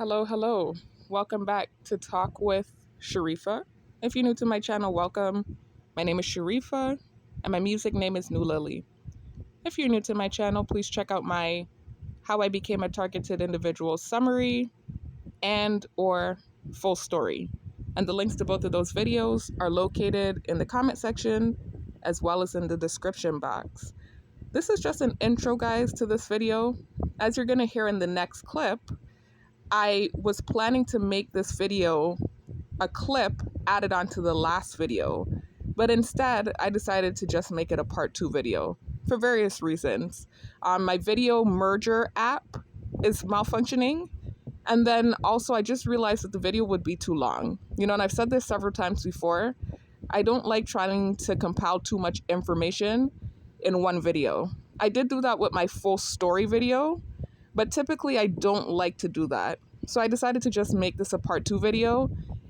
Hello, hello. Welcome back to Talk with Sharifa. If you're new to my channel, welcome. My name is Sharifa, and my music name is New Lily. If you're new to my channel, please check out my How I Became a Targeted Individual summary and or full story. And the links to both of those videos are located in the comment section as well as in the description box. This is just an intro, guys, to this video. As you're going to hear in the next clip, I was planning to make this video a clip added onto the last video, but instead I decided to just make it a part 2 video for various reasons. My video merger app is malfunctioning, and then also I just realized that the video would be too long. And I've said this several times before, I don't like trying to compile too much information in one video. I did do that with my full story video, but typically I don't like to do that. So I decided to just make this a part 2 video,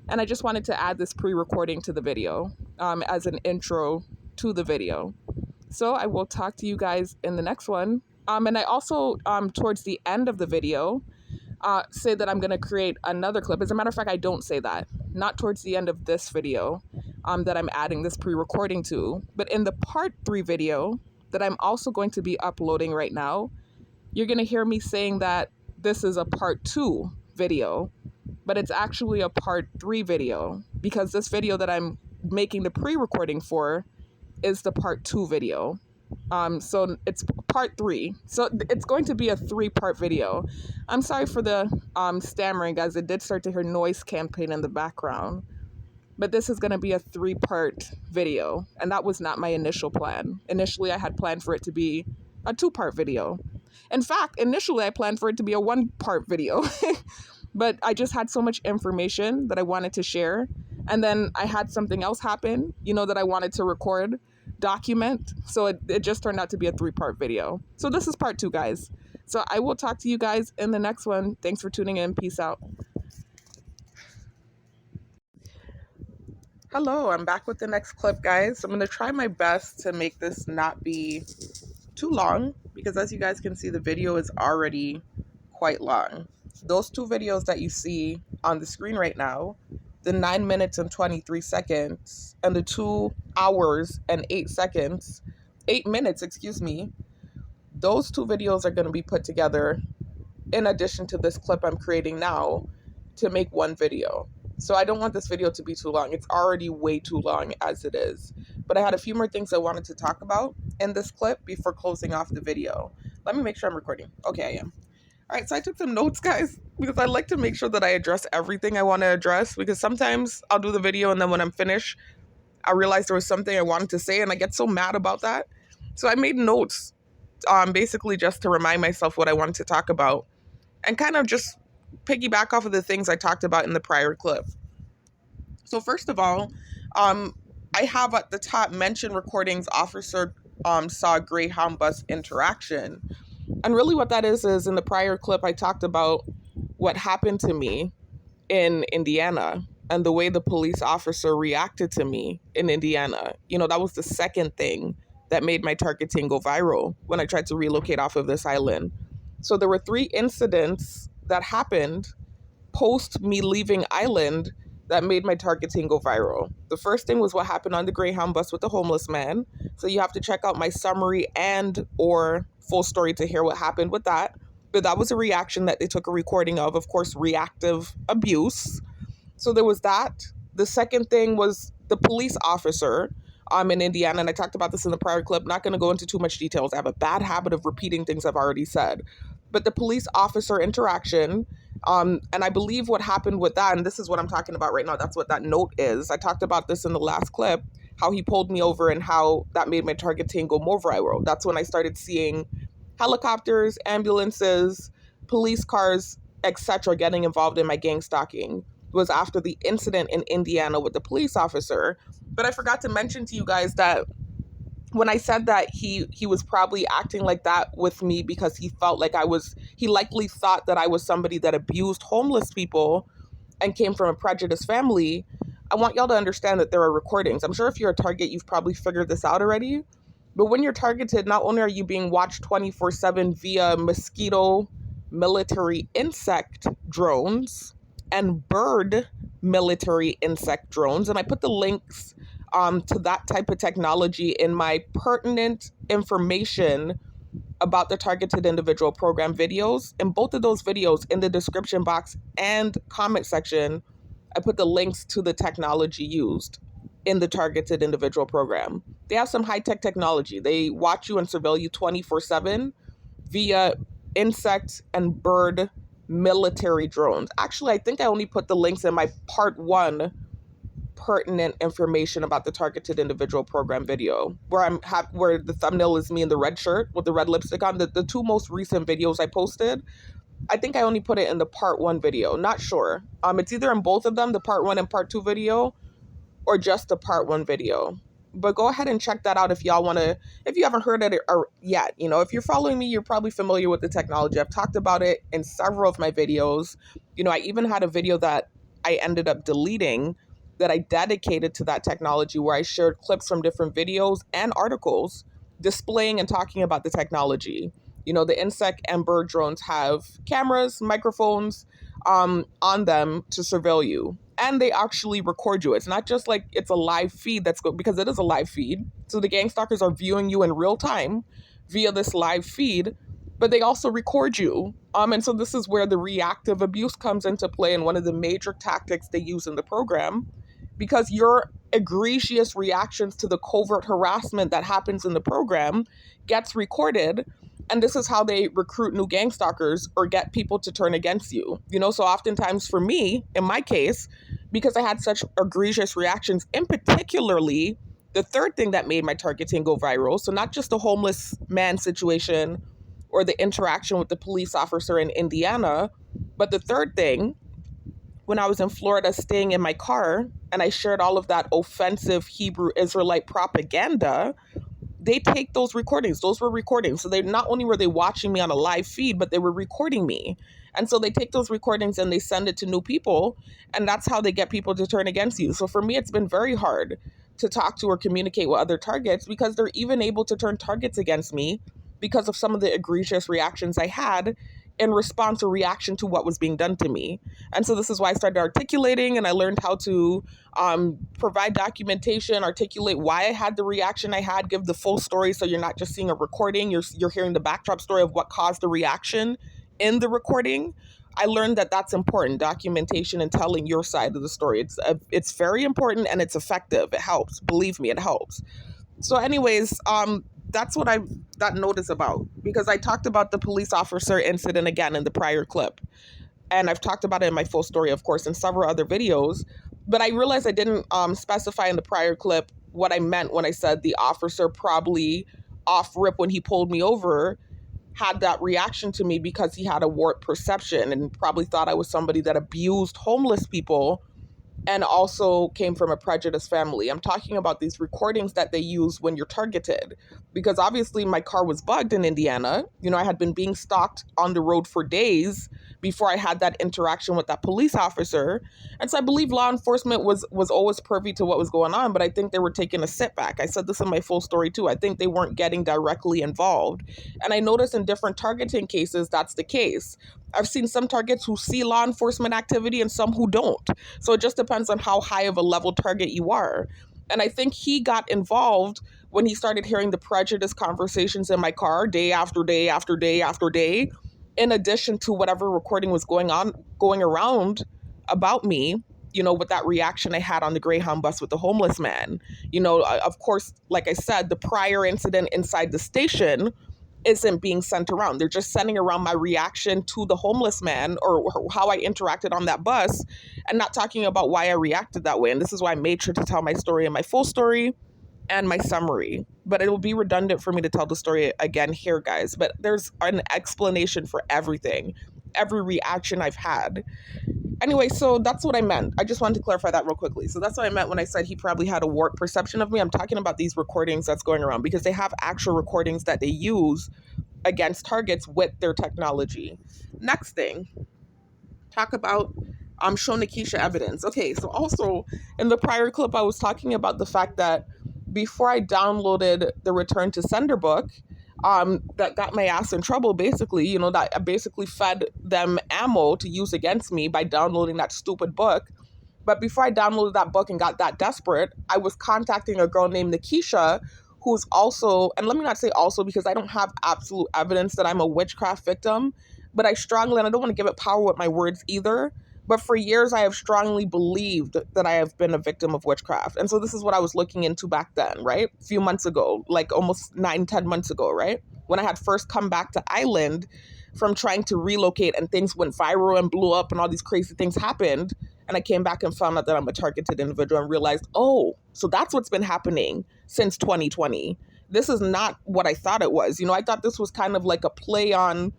and I just wanted to add this pre-recording to the video as an intro to the video. So I will talk to you guys in the next one. And I also, towards the end of the video, say that I'm going to create another clip. As a matter of fact, I don't say that. Not towards the end of this video that I'm adding this pre-recording to, but in the part 3 video that I'm also going to be uploading right now, you're going to hear me saying that this is a part 2 video, but it's actually a part 3 video because this video that I'm making the pre-recording for is the part 2 video. So it's part 3. So it's going to be a 3-part video. I'm sorry for the stammering, guys. It did start to hear noise campaign in the background. But this is going to be a 3-part video, and that was not my initial plan. Initially, I had planned for it to be a 2-part video. In fact, initially I planned for it to be a 1-part video, but I just had so much information that I wanted to share. And then I had something else happen, that I wanted to record, document. So it just turned out to be a 3-part video. So this is part 2, guys. So I will talk to you guys in the next one. Thanks for tuning in. Peace out. Hello, I'm back with the next clip, guys. I'm going to try my best to make this not be too long, because as you guys can see, the video is already quite long. Those 2 videos that you see on the screen right now, the 9 minutes and 23 seconds and the 2 hours and 8 minutes, those 2 videos are going to be put together in addition to this clip I'm creating now to make one video. So I don't want this video to be too long. It's already way too long as it is. But I had a few more things I wanted to talk about in this clip before closing off the video. Let me make sure I'm recording. Okay, I am. All right, so I took some notes, guys, because I like to make sure that I address everything I want to address, because sometimes I'll do the video and then when I'm finished, I realize there was something I wanted to say and I get so mad about that. So I made notes basically just to remind myself what I wanted to talk about and kind of just piggyback off of the things I talked about in the prior clip. So first of all, I have at the top mentioned recordings officer saw Greyhound bus interaction. And really what that is in the prior clip, I talked about what happened to me in Indiana and the way the police officer reacted to me in Indiana. That was the second thing that made my targeting go viral when I tried to relocate off of this island. So there were 3 incidents that happened post me leaving island that made my targeting go viral. The first thing was what happened on the Greyhound bus with the homeless man. So you have to check out my summary and or full story to hear what happened with that. But that was a reaction that they took a recording of course, reactive abuse. So there was that. The second thing was the police officer in Indiana, and I talked about this in the prior clip. Not going to go into too much details. I have a bad habit of repeating things I've already said. But the police officer interaction, and I believe what happened with that, and this is what I'm talking about right now, that's what that note is. I talked about this in the last clip, how he pulled me over and how that made my targeting go more viral. That's when I started seeing helicopters, ambulances, police cars, etc. getting involved in my gang stalking. It was after the incident in Indiana with the police officer. But I forgot to mention to you guys that when I said that he was probably acting like that with me because he felt like he likely thought that I was somebody that abused homeless people and came from a prejudiced family, I want y'all to understand that there are recordings. I'm sure if you're a target, you've probably figured this out already. But when you're targeted, not only are you being watched 24/7 via mosquito military insect drones and bird military insect drones. And I put the links to that type of technology in my pertinent information about the targeted individual program videos. In both of those videos, in the description box and comment section, I put the links to the technology used in the targeted individual program. They have some high-tech technology. They watch you and surveil you 24/7 via insect and bird military drones. Actually, I think I only put the links in my part 1 pertinent information about the targeted individual program video, where the thumbnail is me in the red shirt with the red lipstick on. The two most recent videos I posted, I think I only put it in the part 1 video. Not sure. It's either in both of them, the part 1 and part 2 video, or just the part 1 video. But go ahead and check that out if y'all want to, if you haven't heard it or yet. If you're following me, you're probably familiar with the technology. I've talked about it in several of my videos. I even had a video that I ended up deleting that I dedicated to that technology, where I shared clips from different videos and articles displaying and talking about the technology. The insect and bird drones have cameras, microphones on them to surveil you. And they actually record you. It's not just like it's a live feed because it is a live feed. So the gang stalkers are viewing you in real time via this live feed, but they also record you. And so this is where the reactive abuse comes into play, and one of the major tactics they use in the program, because your egregious reactions to the covert harassment that happens in the program gets recorded. And this is how they recruit new gang stalkers or get people to turn against you. So oftentimes for me, in my case, because I had such egregious reactions, in particularly the third thing that made my targeting go viral. So not just the homeless man situation or the interaction with the police officer in Indiana, but the third thing, when I was in Florida staying in my car and I shared all of that offensive Hebrew Israelite propaganda, they take those recordings. Those were recordings. So they not only were they watching me on a live feed, but they were recording me. And so they take those recordings and they send it to new people. And that's how they get people to turn against you. So for me, it's been very hard to talk to or communicate with other targets, because they're even able to turn targets against me because of some of the egregious reactions I had in response or reaction to what was being done to me. And so this is why I started articulating, and I learned how to provide documentation, articulate why I had the reaction I had, give the full story, so you're not just seeing a recording, you're hearing the backdrop story of what caused the reaction in the recording. I learned that that's important, documentation and telling your side of the story. It's very important, and it's effective. It helps. Believe me, it helps. So anyways, that's what that note is about, because I talked about the police officer incident again in the prior clip. And I've talked about it in my full story, of course, in several other videos. But I realized I didn't specify in the prior clip what I meant when I said the officer probably off rip, when he pulled me over, had that reaction to me because he had a warped perception and probably thought I was somebody that abused homeless people and also came from a prejudiced family. I'm talking about these recordings that they use when you're targeted, because obviously my car was bugged in Indiana. I had been being stalked on the road for days before I had that interaction with that police officer. And so I believe law enforcement was always privy to what was going on, but I think they were taking a sit back. I said this in my full story too. I think they weren't getting directly involved. And I noticed in different targeting cases, that's the case. I've seen some targets who see law enforcement activity and some who don't. So it just depends on how high of a level target you are. And I think he got involved when he started hearing the prejudice conversations in my car day after day after day after day, in addition to whatever recording was going around about me, with that reaction I had on the Greyhound bus with the homeless man. Of course, like I said, the prior incident inside the station isn't being sent around. They're just sending around my reaction to the homeless man or how I interacted on that bus, and not talking about why I reacted that way. And this is why I made sure to tell my story in my full story and my summary. But it will be redundant for me to tell the story again here, guys. But there's an explanation for everything, every reaction I've had. Anyway, so that's what I meant. I just wanted to clarify that real quickly. So that's what I meant when I said he probably had a warped perception of me. I'm talking about these recordings that's going around, because they have actual recordings that they use against targets with their technology. Next thing, talk about show Nikisha evidence. Okay, so also in the prior clip, I was talking about the fact that before I downloaded the Return to Sender book, that got my ass in trouble, basically, that I basically fed them ammo to use against me by downloading that stupid book. But before I downloaded that book and got that desperate, I was contacting a girl named Nikisha, who's also, and let me not say also because I don't have absolute evidence that I'm a witchcraft victim, but I strongly, and I don't want to give it power with my words either, but for years I have strongly believed that I have been a victim of witchcraft. And so this is what I was looking into back then, right? A few months ago, like almost 9, 10 months ago, right? When I had first come back to Island from trying to relocate and things went viral and blew up and all these crazy things happened. And I came back and found out that I'm a targeted individual and realized, oh, so that's what's been happening since 2020. This is not what I thought it was. I thought this was kind of like a play on,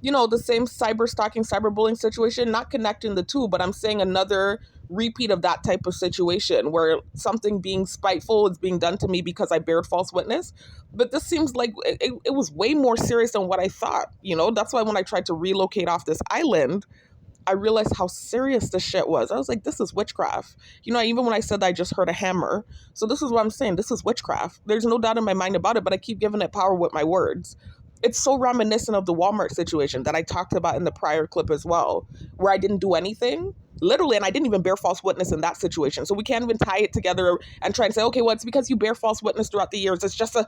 the same cyber stalking, cyberbullying situation, not connecting the two, but I'm saying another repeat of that type of situation where something being spiteful is being done to me because I bared false witness. But this seems like it was way more serious than what I thought. That's why when I tried to relocate off this island, I realized how serious this shit was. I was like, this is witchcraft. Even when I said I just heard a hammer. So this is what I'm saying. This is witchcraft. There's no doubt in my mind about it, but I keep giving it power with my words. It's so reminiscent of the Walmart situation that I talked about in the prior clip as well, where I didn't do anything. Literally, and I didn't even bear false witness in that situation. So we can't even tie it together and try and say, okay, well, it's because you bear false witness throughout the years. It's just a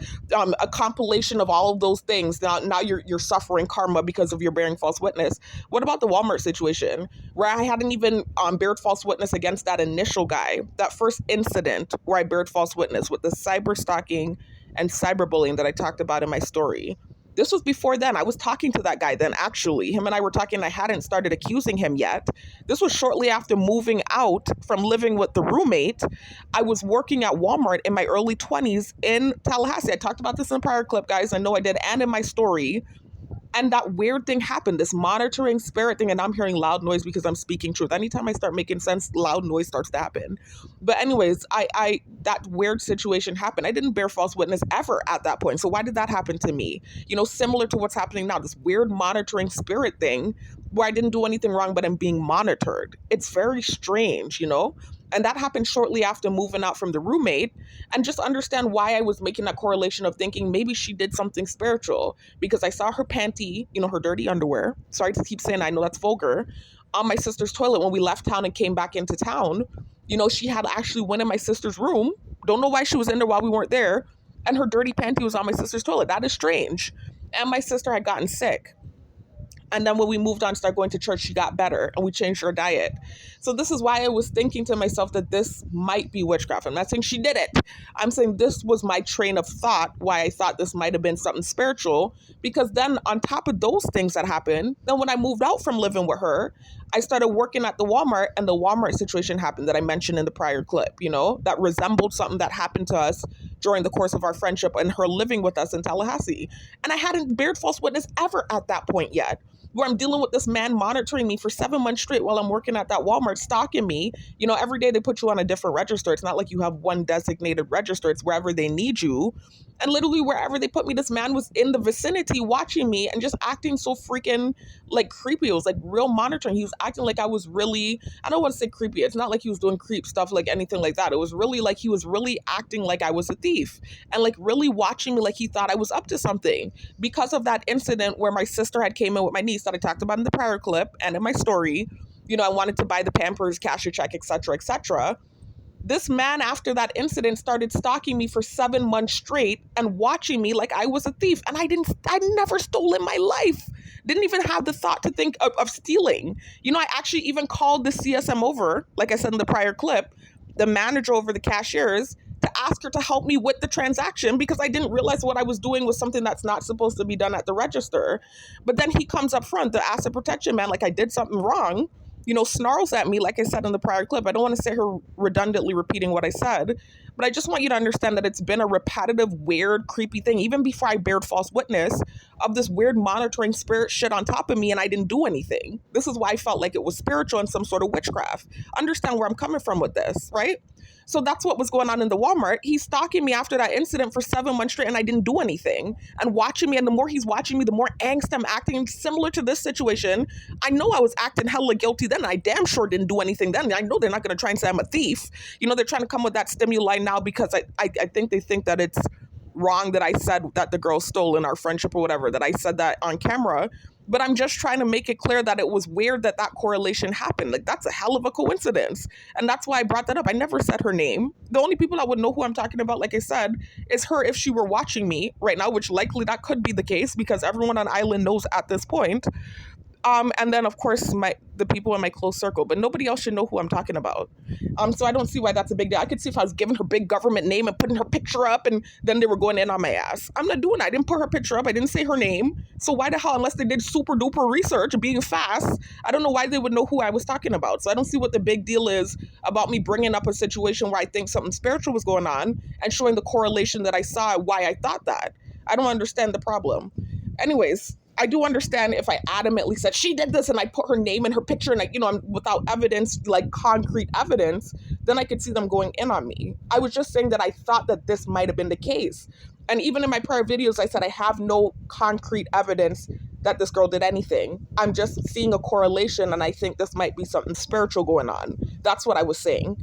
compilation of all of those things. Now you're suffering karma because of your bearing false witness. What about the Walmart situation where I hadn't even bared false witness against that initial guy, that first incident where I bared false witness with the cyber stalking and cyberbullying that I talked about in my story? This was before then. I was talking to that guy then, actually. Him and I were talking, and I hadn't started accusing him yet. This was shortly after moving out from living with the roommate. I was working at Walmart in my early 20s in Tallahassee. I talked about this in a prior clip, guys. I know I did, and in my story. And that weird thing happened, this monitoring spirit thing, and I'm hearing loud noise because I'm speaking truth. Anytime I start making sense, loud noise starts to happen. But anyways, I that weird situation happened. I didn't bear false witness ever at that point. So why did that happen to me? Similar to what's happening now, this weird monitoring spirit thing where I didn't do anything wrong, but I'm being monitored. It's very strange. And that happened shortly after moving out from the roommate. And just understand why I was making that correlation of thinking maybe she did something spiritual, because I saw her panty, her dirty underwear. Sorry to keep saying I know that's vulgar. On my sister's toilet when we left town and came back into town. She had actually went in my sister's room. Don't know why she was in there while we weren't there. And her dirty panty was on my sister's toilet. That is strange. And my sister had gotten sick. And then when we moved on, started going to church, she got better and we changed her diet. So this is why I was thinking to myself that this might be witchcraft. I'm not saying she did it. I'm saying this was my train of thought, why I thought this might have been something spiritual. Because then on top of those things that happened, then when I moved out from living with her, I started working at the Walmart, and the Walmart situation happened that I mentioned in the prior clip, that resembled something that happened to us during the course of our friendship and her living with us in Tallahassee. And I hadn't bared false witness ever at that point yet, where I'm dealing with this man monitoring me for 7 months straight while I'm working at that Walmart, stalking me. Every day they put you on a different register. It's not like you have one designated register. It's wherever they need you. And literally wherever they put me, this man was in the vicinity watching me and just acting so freaking like creepy. It was like real monitoring. He was acting like I was really, I don't want to say creepy. It's not like he was doing creep stuff like anything like that. It was really like he was really acting like I was a thief and like really watching me like he thought I was up to something, because of that incident where my sister had came in with my niece that I talked about in the prior clip and in my story. I wanted to buy the Pampers, cash a check, etc., etc. This man, after that incident, started stalking me for 7 months straight and watching me like I was a thief. And I never stole in my life. Didn't even have the thought to think of stealing. I actually even called the CSM over, like I said in the prior clip, the manager over the cashiers, to ask her to help me with the transaction, because I didn't realize what I was doing was something that's not supposed to be done at the register. But then he comes up front, the asset protection man, like I did something wrong, snarls at me, like I said in the prior clip. I don't want to say her redundantly repeating what I said, but I just want you to understand that it's been a repetitive, weird, creepy thing, even before I bared false witness, of this weird monitoring spirit shit on top of me, and I didn't do anything. This is why I felt like it was spiritual and some sort of witchcraft. Understand where I'm coming from with this, right? So that's what was going on in the Walmart. He's stalking me after that incident for 7 months straight, and I didn't do anything. And watching me, and the more he's watching me, the more angst I'm acting. Similar to this situation, I know I was acting hella guilty then. I damn sure didn't do anything then. I know they're not going to try and say I'm a thief. They're trying to come with that stimuli now because I think they think that it's wrong that I said that the girl stole in our friendship or whatever, that I said that on camera. But I'm just trying to make it clear that it was weird that that correlation happened. Like, that's a hell of a coincidence. And that's why I brought that up. I never said her name. The only people that would know who I'm talking about, like I said, is her if she were watching me right now, which likely that could be the case because everyone on Island knows at this point. And then of course the people in my close circle, but nobody else should know who I'm talking about. So I don't see why that's a big deal. I could see if I was giving her big government name and putting her picture up, and then they were going in on my ass. I'm not doing that. I didn't put her picture up. I didn't say her name. So why the hell, unless they did super duper research, being fast, I don't know why they would know who I was talking about. So I don't see what the big deal is about me bringing up a situation where I think something spiritual was going on and showing the correlation that I saw, why I thought that. I don't understand the problem. Anyways, I do understand if I adamantly said she did this and I put her name and her picture and I'm without evidence, like concrete evidence, then I could see them going in on me. I was just saying that I thought that this might have been the case. And even in my prior videos, I said I have no concrete evidence that this girl did anything. I'm just seeing a correlation and I think this might be something spiritual going on. That's what I was saying.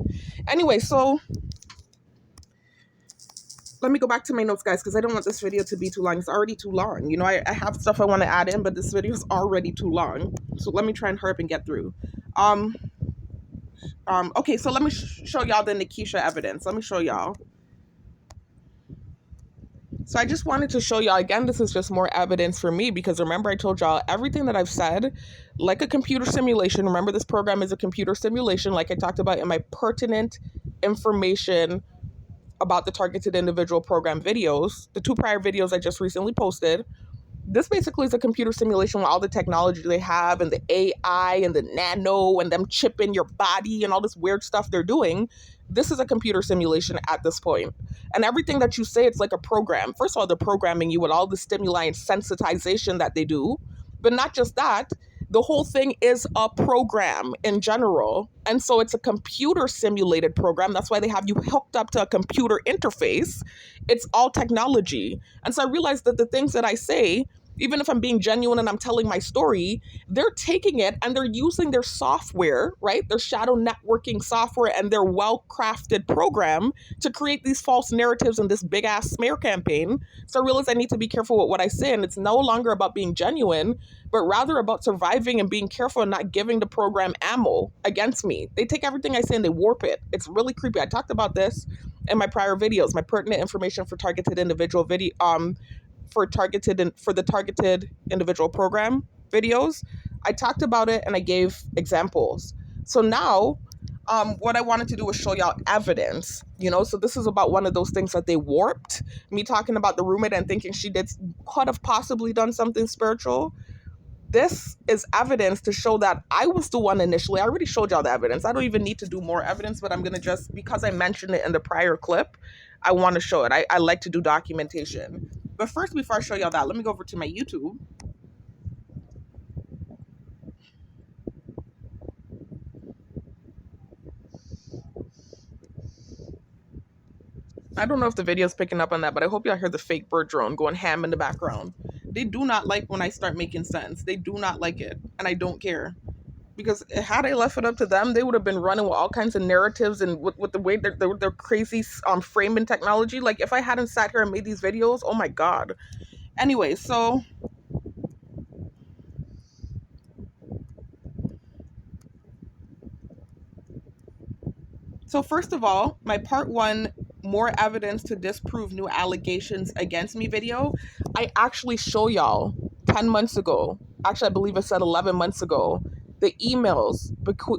Anyway, so let me go back to my notes, guys, because I don't want this video to be too long. It's already too long. I have stuff I want to add in, but this video is already too long. So let me try and hurry up and get through. Okay, so let me show y'all the Nikisha evidence. Let me show y'all. So I just wanted to show y'all, again, this is just more evidence for me because remember I told y'all everything that I've said, like a computer simulation. Remember, this program is a computer simulation, like I talked about in my pertinent information about the targeted individual program videos, the 2 prior videos I just recently posted. This basically is a computer simulation with all the technology they have and the AI and the nano and them chipping your body and all this weird stuff they're doing. This is a computer simulation at this point. And everything that you say, it's like a program. First of all, they're programming you with all the stimuli and sensitization that they do. But not just that, the whole thing is a program in general. And so it's a computer simulated program. That's why they have you hooked up to a computer interface. It's all technology. And so I realized that the things that I say, even if I'm being genuine and I'm telling my story, they're taking it and they're using their software, right? Their shadow networking software and their well-crafted program to create these false narratives and this big ass smear campaign. So I realized I need to be careful with what I say. And it's no longer about being genuine, but rather about surviving and being careful and not giving the program ammo against me. They take everything I say and they warp it. It's really creepy. I talked about this in my prior videos, my pertinent information for targeted individual video, for the targeted individual program videos. I talked about it and I gave examples. So now, what I wanted to do was show y'all evidence, so this is about one of those things that they warped. Me talking about the roommate and thinking she could have possibly done something spiritual. This is evidence to show that I was the one initially. I already showed y'all the evidence. I don't even need to do more evidence, but I'm going to just, because I mentioned it in the prior clip, I want to show it. I like to do documentation. But first, before I show y'all that, let me go over to my YouTube. I don't know if the video is picking up on that, but I hope y'all hear the fake bird drone going ham in the background. They do not like when I start making sense. They do not like it, and I don't care. Because had I left it up to them, they would have been running with all kinds of narratives and with the way they're crazy framing technology. Like, if I hadn't sat here and made these videos, oh my God. Anyway, so first of all, my part 1, more evidence to disprove new allegations against me video, I actually show y'all 10 months ago, actually I believe I said 11 months ago, the emails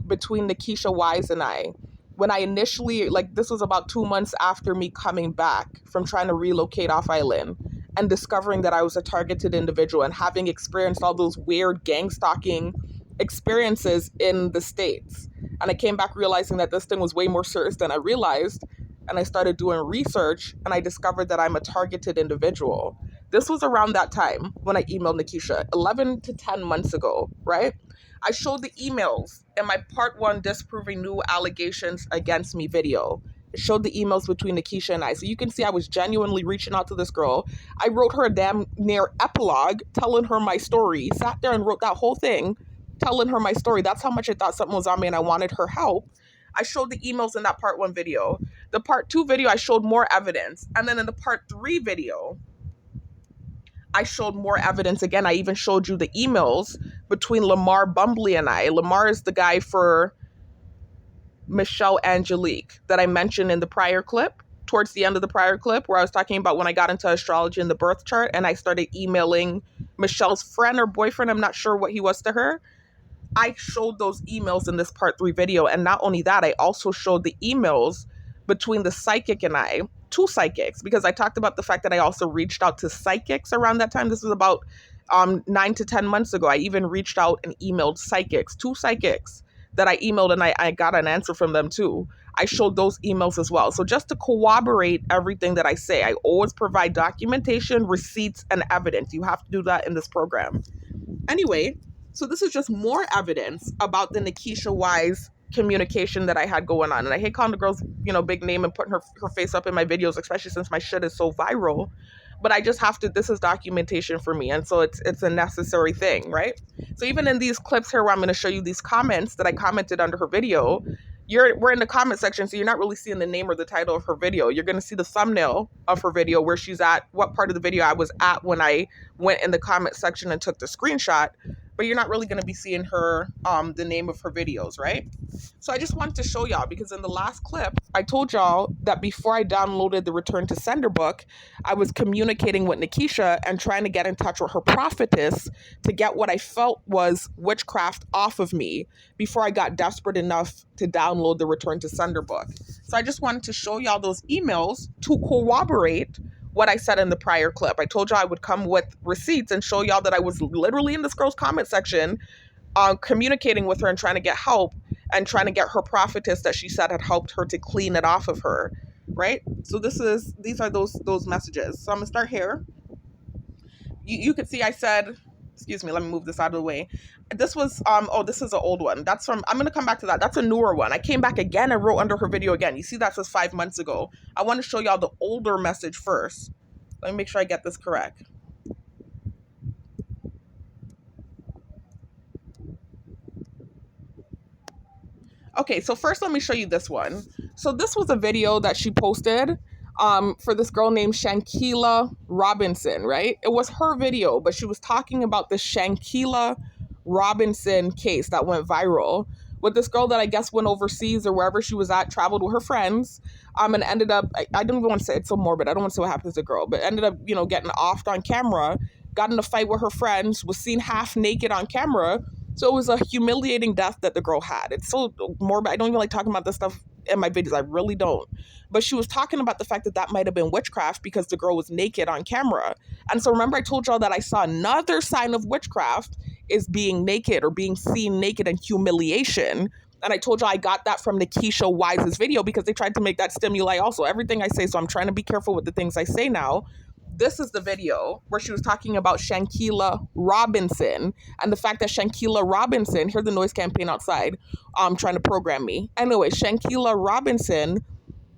between Nikisha Wise and I. When I initially, this was about 2 months after me coming back from trying to relocate off island and discovering that I was a targeted individual and having experienced all those weird gang stalking experiences in the States. And I came back realizing that this thing was way more serious than I realized. And I started doing research and I discovered that I'm a targeted individual. This was around that time when I emailed Nikisha, 11 to 10 months ago, right? I showed the emails in my part 1 disproving new allegations against me video. It showed the emails between Nikisha and I. So you can see I was genuinely reaching out to this girl. I wrote her a damn near epilogue telling her my story, sat there and wrote that whole thing telling her my story. That's how much I thought something was on me and I wanted her help. I showed the emails in that part 1 video. The part 2 video, I showed more evidence. And then in the part 3 video, I showed more evidence again. I even showed you the emails between Lamar Bumbly and I. Lamar is the guy for Michelle Angelique that I mentioned in the prior clip, towards the end of the prior clip, where I was talking about when I got into astrology and the birth chart and I started emailing Michelle's friend or boyfriend. I'm not sure what he was to her. I showed those emails in this part 3 video. And not only that, I also showed the emails between the psychic and I, 2 psychics, because I talked about the fact that I also reached out to psychics around that time. This was about 9 to 10 months ago. I even reached out and emailed psychics, 2 psychics that I emailed, and I got an answer from them too. I showed those emails as well. So just to corroborate everything that I say, I always provide documentation, receipts, and evidence. You have to do that in this program. Anyway, so this is just more evidence about the Nikisha Wise communication that I had going on. And I hate calling the girl's, big name and putting her face up in my videos, especially since my shit is so viral. But I just have to, this is documentation for me. And so it's a necessary thing, right? So even in these clips here where I'm going to show you these comments that I commented under her video, we're in the comment section, so you're not really seeing the name or the title of her video. You're going to see the thumbnail of her video, where she's at, what part of the video I was at when I went in the comment section and took the screenshot. But you're not really going to be seeing her, the name of her videos, right? So I just wanted to show y'all, because in the last clip, I told y'all that before I downloaded the Return to Sender book, I was communicating with Nikisha and trying to get in touch with her prophetess to get what I felt was witchcraft off of me before I got desperate enough to download the Return to Sender book. So I just wanted to show y'all those emails to corroborate what I said in the prior clip. I told y'all I would come with receipts and show y'all that I was literally in this girl's comment section communicating with her and trying to get help and trying to get her prophetess that she said had helped her to clean it off of her, right? So these are those messages. So I'm gonna start here. You could see I said, excuse me, let me move this out of the way. This was, this is an old one. That's from, I'm going to come back to that. That's a newer one. I came back again and wrote under her video again. You see that says 5 months ago. I want to show y'all the older message first. Let me make sure I get this correct. Okay, so first let me show you this one. So this was a video that she posted for this girl named Shankila Robinson, right? It was her video, but she was talking about the Shankila Robinson case that went viral with this girl that I guess went overseas or wherever she was at, traveled with her friends, and ended up, I don't even want to say it's so morbid, I don't want to say what happened to the girl, but ended up, getting offed on camera, got in a fight with her friends, was seen half naked on camera. So it was a humiliating death that the girl had. It's so morbid. I don't even like talking about this stuff in my videos. I really don't. But she was talking about the fact that that might have been witchcraft because the girl was naked on camera. And so remember I told y'all that I saw another sign of witchcraft is being naked or being seen naked and humiliation. And I told y'all I got that from Nikisha Wise's video because they tried to make that stimuli also. Everything I say, so I'm trying to be careful with the things I say now. This is the video where she was talking about Shankila Robinson and the fact that Shankila Robinson, hear the noise campaign outside, trying to program me. Anyway, Shankila Robinson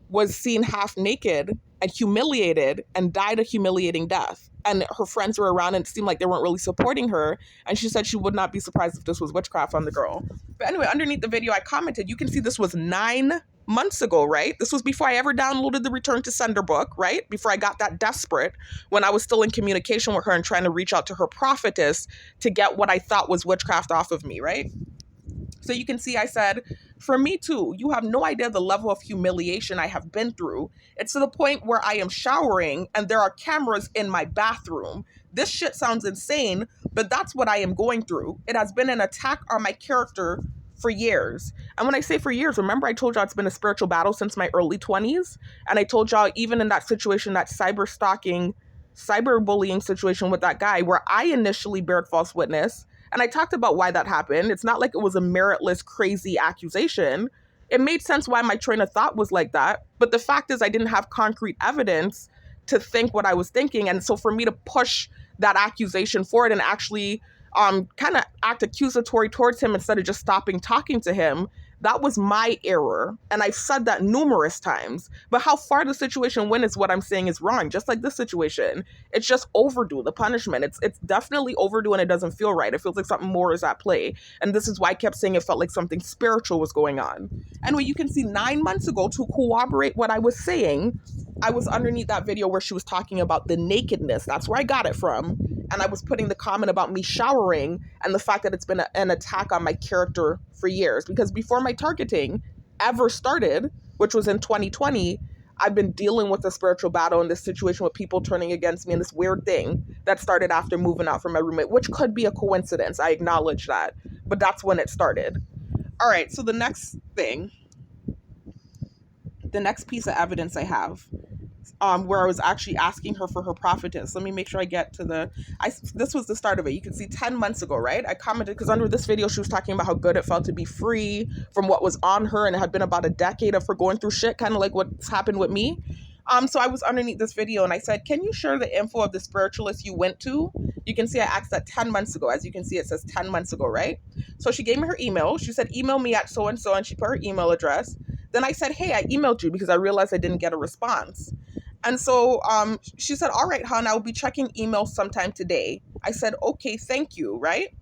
was seen half naked and humiliated and died a humiliating death. And her friends were around and it seemed like they weren't really supporting her. And she said she would not be surprised if this was witchcraft on the girl. But anyway, underneath the video I commented, you can see this was 9 months ago, right? This was before I ever downloaded the Return to Sender book, right? Before I got that desperate, when I was still in communication with her and trying to reach out to her prophetess to get what I thought was witchcraft off of me, right? So you can see I said, for me too, you have no idea the level of humiliation I have been through. It's to the point where I am showering and there are cameras in my bathroom. This shit sounds insane, but that's what I am going through. It has been an attack on my character for years. And when I say for years, remember I told y'all it's been a spiritual battle since my early 20s. And I told y'all even in that situation, that cyberbullying situation with that guy where I initially bared false witness. And I talked about why that happened. It's not like it was a meritless, crazy accusation. It made sense why my train of thought was like that. But the fact is I didn't have concrete evidence to think what I was thinking. And so for me to push that accusation forward and actually kind of act accusatory towards him instead of just stopping talking to him, that was my error. And I've said that numerous times. But how far the situation went is what I'm saying is wrong. Just like this situation, it's just overdue, the punishment. It's definitely overdue and it doesn't feel right. It feels like something more is at play. And this is why I kept saying it felt like something spiritual was going on. Anyway, you can see 9 months ago, to corroborate what I was saying, I was underneath that video where she was talking about the nakedness. That's where I got it from. And I was putting the comment about me showering and the fact that it's been an attack on my character for years. Because before my targeting ever started, which was in 2020, I've been dealing with a spiritual battle in this situation with people turning against me and this weird thing that started after moving out from my roommate, which could be a coincidence. I acknowledge that. But that's when it started. All right, so the next piece of evidence I have, where I was actually asking her for her prophetess. Let me make sure I get to this was the start of it. You can see 10 months ago, right? I commented because under this video, she was talking about how good it felt to be free from what was on her. And it had been about a decade of her going through shit, kind of like what's happened with me. So I was underneath this video and I said, can you share the info of the spiritualist you went to? You can see I asked that 10 months ago. As you can see, it says 10 months ago, right? So she gave me her email. She said, email me at so-and-so, and she put her email address. Then I said, hey, I emailed you because I realized I didn't get a response. And so she said, all right, hon, I'll be checking emails sometime today. I said, okay, thank you, right?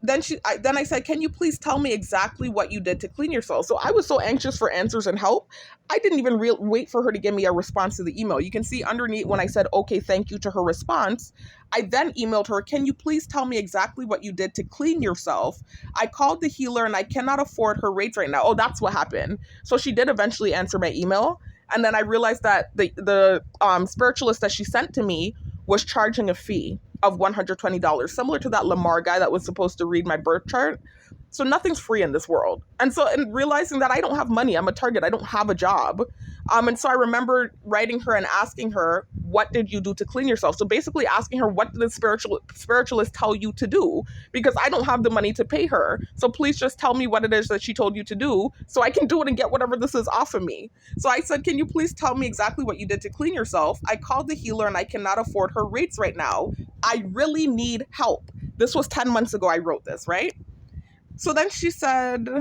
Then I said, can you please tell me exactly what you did to clean yourself? So I was so anxious for answers and help. I didn't even wait for her to give me a response to the email. You can see underneath when I said, okay, thank you to her response, I then emailed her, can you please tell me exactly what you did to clean yourself? I called the healer and I cannot afford her rates right now. Oh, that's what happened. So she did eventually answer my email. And then I realized that the spiritualist that she sent to me was charging a fee of $120, similar to that Lamar guy that was supposed to read my birth chart. So nothing's free in this world. And so, in realizing that I don't have money, I'm a target, I don't have a job. And so I remember writing her and asking her, what did you do to clean yourself? So basically asking her, what did the spiritualist tell you to do? Because I don't have the money to pay her. So please just tell me what it is that she told you to do so I can do it and get whatever this is off of me. So I said, can you please tell me exactly what you did to clean yourself? I called the healer and I cannot afford her rates right now. I really need help. This was 10 months ago I wrote this, right? So then she said,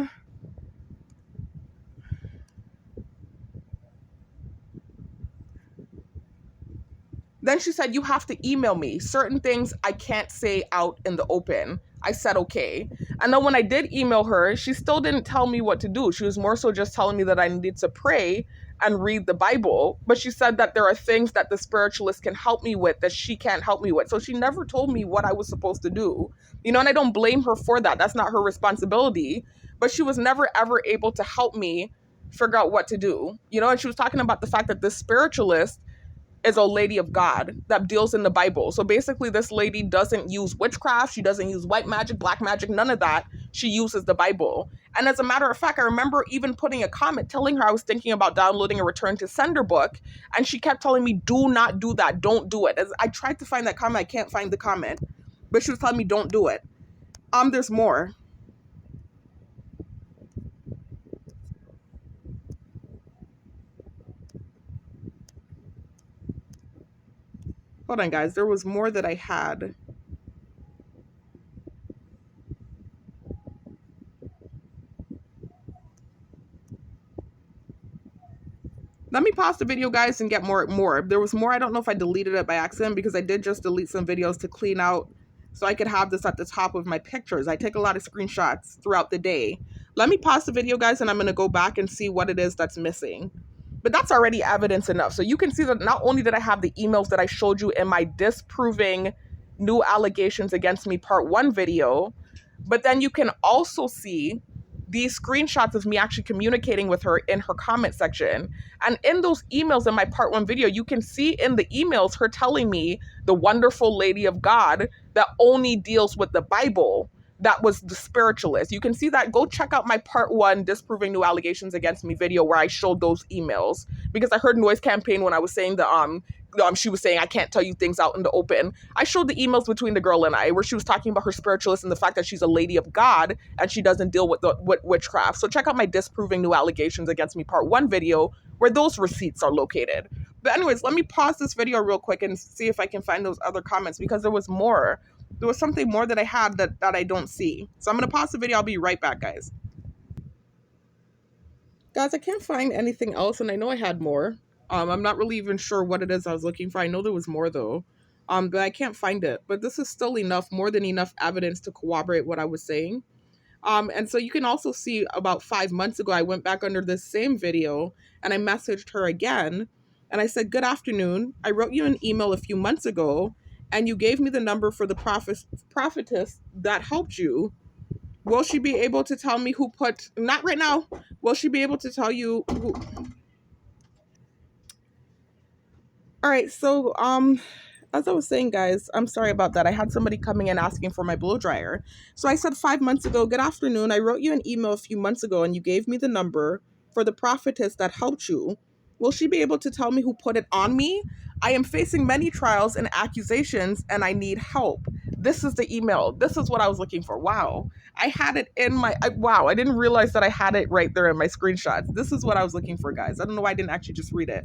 you have to email me. Certain things I can't say out in the open. I said, okay. And then when I did email her, she still didn't tell me what to do. She was more so just telling me that I needed to pray and read the Bible. But she said that there are things that the spiritualist can help me with that she can't help me with. So she never told me what I was supposed to do. You know, and I don't blame her for that. That's not her responsibility. But she was never, ever able to help me figure out what to do. You know, and she was talking about the fact that this spiritualist is a lady of God that deals in the Bible. So basically this lady doesn't use witchcraft. She doesn't use white magic, black magic, none of that. She uses the Bible. And as a matter of fact, I remember even putting a comment telling her I was thinking about downloading a Return to Sender book. And she kept telling me, do not do that. Don't do it. As I tried to find that comment, I can't find the comment. But she was telling me, don't do it. There's more. Hold on, guys. There was more that I had. Let me pause the video, guys, and get more. There was more. I don't know if I deleted it by accident because I did just delete some videos to clean out so I could have this at the top of my pictures. I take a lot of screenshots throughout the day. Let me pause the video, guys, and I'm going to go back and see what it is that's missing. But that's already evidence enough. So you can see that not only did I have the emails that I showed you in my disproving new allegations against me part 1 video, but then you can also see these screenshots of me actually communicating with her in her comment section. And in those emails in my part 1 video, you can see in the emails her telling me the wonderful lady of God that only deals with the Bible, that was the spiritualist. You can see that. Go check out my part 1 disproving new allegations against me video where I showed those emails, because I heard Noise Campaign when I was saying that she was saying I can't tell you things out in the open. I showed the emails between the girl and I where she was talking about her spiritualist and the fact that she's a lady of God and she doesn't deal with witchcraft. So check out my disproving new allegations against me part 1 video where those receipts are located. But anyways, let me pause this video real quick and see if I can find those other comments, because there was more. There was something more that I had that I don't see. So I'm going to pause the video. I'll be right back, guys. Guys, I can't find anything else, and I know I had more. I'm not really even sure what it is I was looking for. I know there was more, though. But I can't find it. But this is still enough, more than enough evidence to corroborate what I was saying. And so you can also see about 5 months ago, I went back under this same video and I messaged her again. And I said, "Good afternoon. I wrote you an email a few months ago and you gave me the number for the prophetess that helped you. Will she be able to tell me who put, not right now, will she be able to tell you who?" All right, so as I was saying, guys, I'm sorry about that. I had somebody coming in asking for my blow dryer. So I said 5 months ago, "Good afternoon. I wrote you an email a few months ago and you gave me the number for the prophetess that helped you. Will she be able to tell me who put it on me? I am facing many trials and accusations and I need help." This is the email. This is what I was looking for. Wow. I had it in my, wow, I didn't realize that I had it right there in my screenshots. This is what I was looking for, guys. I don't know why I didn't actually just read it.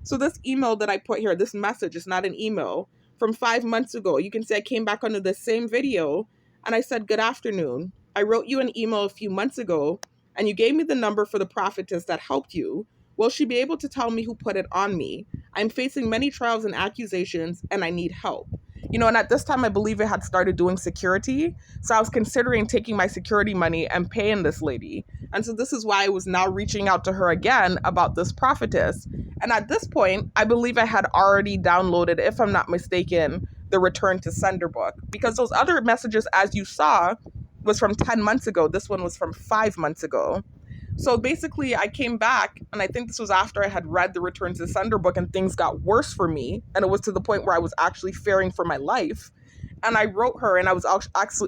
So this email that I put here, this message is not an email from 5 months ago. You can see I came back under the same video and I said, "Good afternoon. I wrote you an email a few months ago and you gave me the number for the prophetess that helped you. Will she be able to tell me who put it on me? I'm facing many trials and accusations and I need help." You know, and at this time, I believe it had started doing security. So I was considering taking my security money and paying this lady. And so this is why I was now reaching out to her again about this prophetess. And at this point, I believe I had already downloaded, if I'm not mistaken, the Return to Sender book. Because those other messages, as you saw, was from 10 months ago. This one was from 5 months ago. So basically, I came back, and I think this was after I had read the Return to Sender book, and things got worse for me. And it was to the point where I was actually fearing for my life. And I wrote her, and I was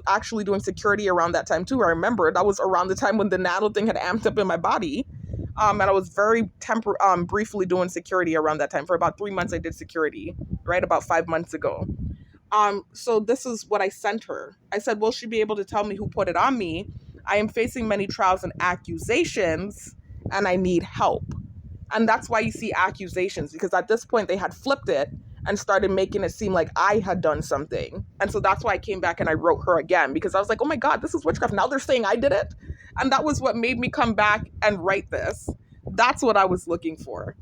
actually doing security around that time too. I remember that was around the time when the nano thing had amped up in my body. And I was very briefly doing security around that time. For about 3 months, I did security, right about 5 months ago. So this is what I sent her. I said, "Will she be able to tell me who put it on me? I am facing many trials and accusations, and I need help." And that's why you see accusations, because at this point they had flipped it and started making it seem like I had done something. And so that's why I came back and I wrote her again, because I was like, "Oh my God, this is witchcraft. Now they're saying I did it." And that was what made me come back and write this. That's what I was looking for.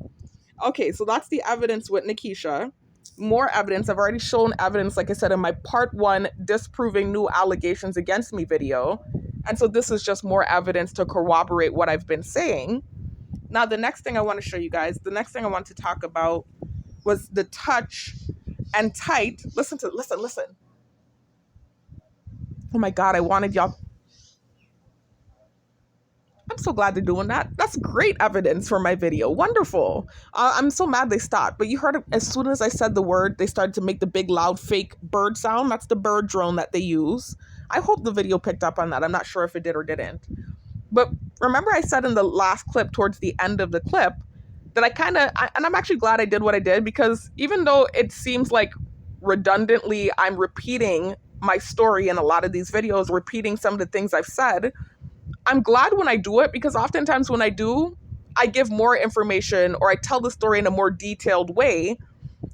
Okay, so that's the evidence with Nikisha. More evidence. I've already shown evidence, like I said, in my part 1 disproving new allegations against me video. And so this is just more evidence to corroborate what I've been saying. Now, the next thing I want to show you guys, the next thing I want to talk about was the touch and tight. Listen. Oh my God, I wanted y'all. I'm so glad they're doing that. That's great evidence for my video. Wonderful. I'm so mad they stopped. But you heard it, as soon as I said the word, they started to make the big loud fake bird sound. That's the bird drone that they use. I hope the video picked up on that. I'm not sure if it did or didn't. But remember I said in the last clip, towards the end of the clip, that and I'm actually glad I did what I did, because even though it seems like redundantly I'm repeating my story in a lot of these videos, repeating some of the things I've said, I'm glad when I do it, because oftentimes when I do, I give more information or I tell the story in a more detailed way.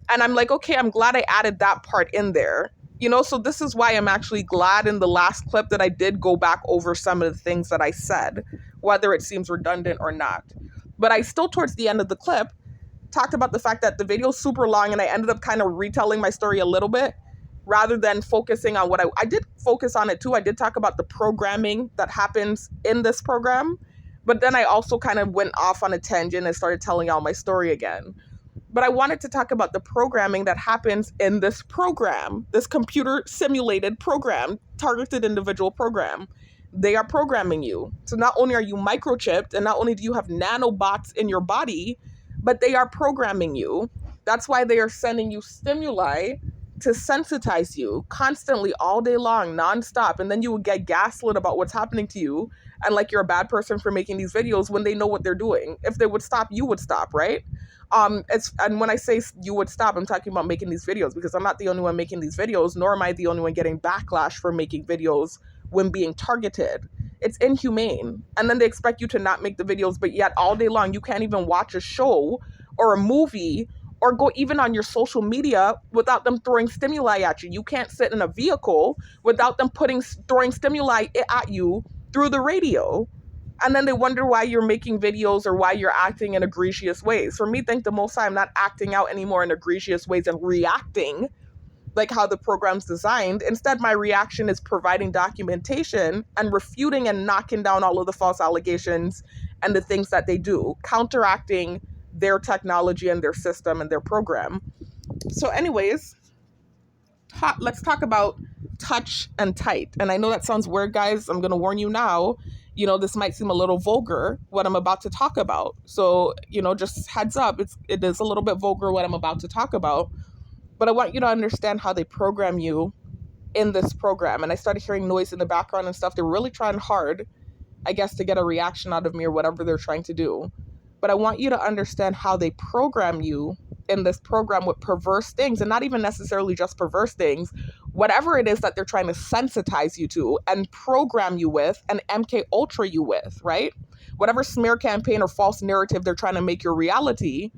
And I'm like, okay, I'm glad I added that part in there. You know, so this is why I'm actually glad in the last clip that I did go back over some of the things that I said, whether it seems redundant or not. But I still, towards the end of the clip, talked about the fact that the video's super long and I ended up kind of retelling my story a little bit rather than focusing on what I did focus on it too. I did talk about the programming that happens in this program, but then I also kind of went off on a tangent and started telling y'all my story again. But I wanted to talk about the programming that happens in this program, this computer simulated program, targeted individual program. They are programming you. So not only are you microchipped and not only do you have nanobots in your body, but they are programming you. That's why they are sending you stimuli to sensitize you constantly all day long, nonstop. And then you would get gaslit about what's happening to you and like you're a bad person for making these videos when they know what they're doing. If they would stop, you would stop, right? And when I say you would stop, I'm talking about making these videos, because I'm not the only one making these videos, nor am I the only one getting backlash for making videos when being targeted. It's inhumane. And then they expect you to not make the videos, but yet all day long you can't even watch a show or a movie or go even on your social media without them throwing stimuli at you. You can't sit in a vehicle without them throwing stimuli at you through the radio. And then they wonder why you're making videos or why you're acting in egregious ways. For me, thank the Most High, I'm not acting out anymore in egregious ways and reacting like how the program's designed. Instead, my reaction is providing documentation and refuting and knocking down all of the false allegations and the things that they do, counteracting their technology and their system and their program. So anyways, let's talk about touch and tight. And I know that sounds weird, guys. I'm going to warn you now. This might seem a little vulgar, what I'm about to talk about. So, just heads up, it is a little bit vulgar what I'm about to talk about. But I want you to understand how they program you in this program. And I started hearing noise in the background and stuff. They're really trying hard, I guess, to get a reaction out of me or whatever they're trying to do. But I want you to understand how they program you in this program with perverse things, and not even necessarily just perverse things, whatever it is that they're trying to sensitize you to and program you with and MK Ultra you with, right? Whatever smear campaign or false narrative they're trying to make your reality,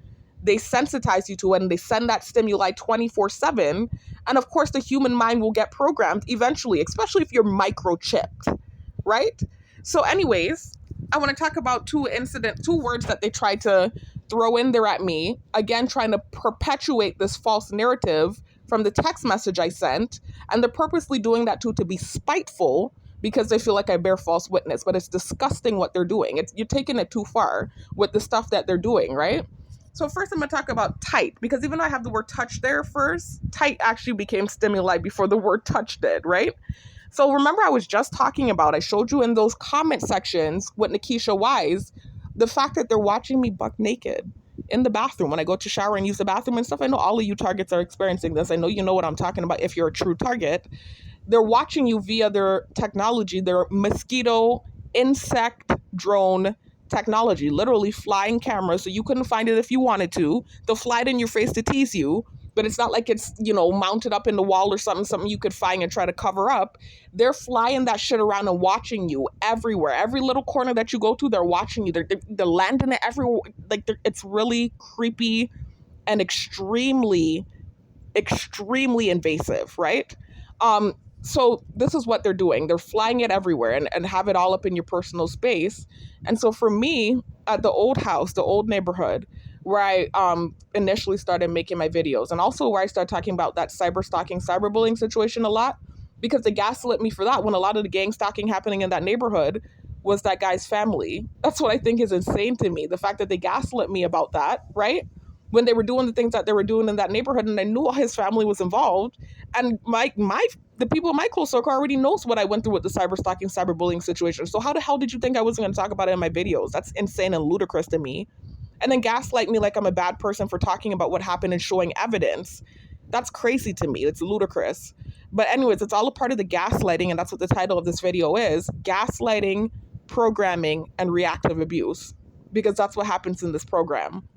they sensitize you to it and they send that stimuli 24/7. And of course, the human mind will get programmed eventually, especially if you're microchipped, right? So anyways, I want to talk about two words that they tried to throw in there at me. Again, trying to perpetuate this false narrative from the text message I sent. And they're purposely doing that to be spiteful because they feel like I bear false witness. But it's disgusting what they're doing. You're taking it too far with the stuff that they're doing, right? So first I'm going to talk about tight, because even though I have the word touch there first, tight actually became stimuli before the word touch did, right? So remember I was just talking about, I showed you in those comment sections with Nikisha Wise, the fact that they're watching me buck naked in the bathroom when I go to shower and use the bathroom and stuff. I know all of you targets are experiencing this. I know you know what I'm talking about if you're a true target. They're watching you via their technology, their mosquito, insect, drone technology, literally flying cameras, so you couldn't find it if you wanted to. They'll fly it in your face to tease you, but it's not like it's, mounted up in the wall or something you could find and try to cover up. They're flying that shit around and watching you everywhere. Every little corner that you go to, they're watching you. They're landing it everywhere. It's really creepy and extremely invasive, right? So this is what they're doing. They're flying it everywhere and have it all up in your personal space. And so for me, at the old house, the old neighborhood, where I initially started making my videos, and also where I started talking about that cyber stalking, cyberbullying situation a lot, because they gaslit me for that when a lot of the gang stalking happening in that neighborhood was that guy's family. That's what I think is insane to me. The fact that they gaslit me about that, right? When they were doing the things that they were doing in that neighborhood, and I knew his family was involved. And the people in my close circle already knows what I went through with the cyber stalking, cyberbullying situation. So how the hell did you think I wasn't going to talk about it in my videos? That's insane and ludicrous to me. And then gaslight me like I'm a bad person for talking about what happened and showing evidence. That's crazy to me. It's ludicrous. But anyways, it's all a part of the gaslighting, and that's what the title of this video is: gaslighting, programming, and reactive abuse, because that's what happens in this program.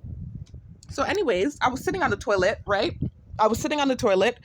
So anyways, I was sitting on the toilet, right? I was sitting on the toilet.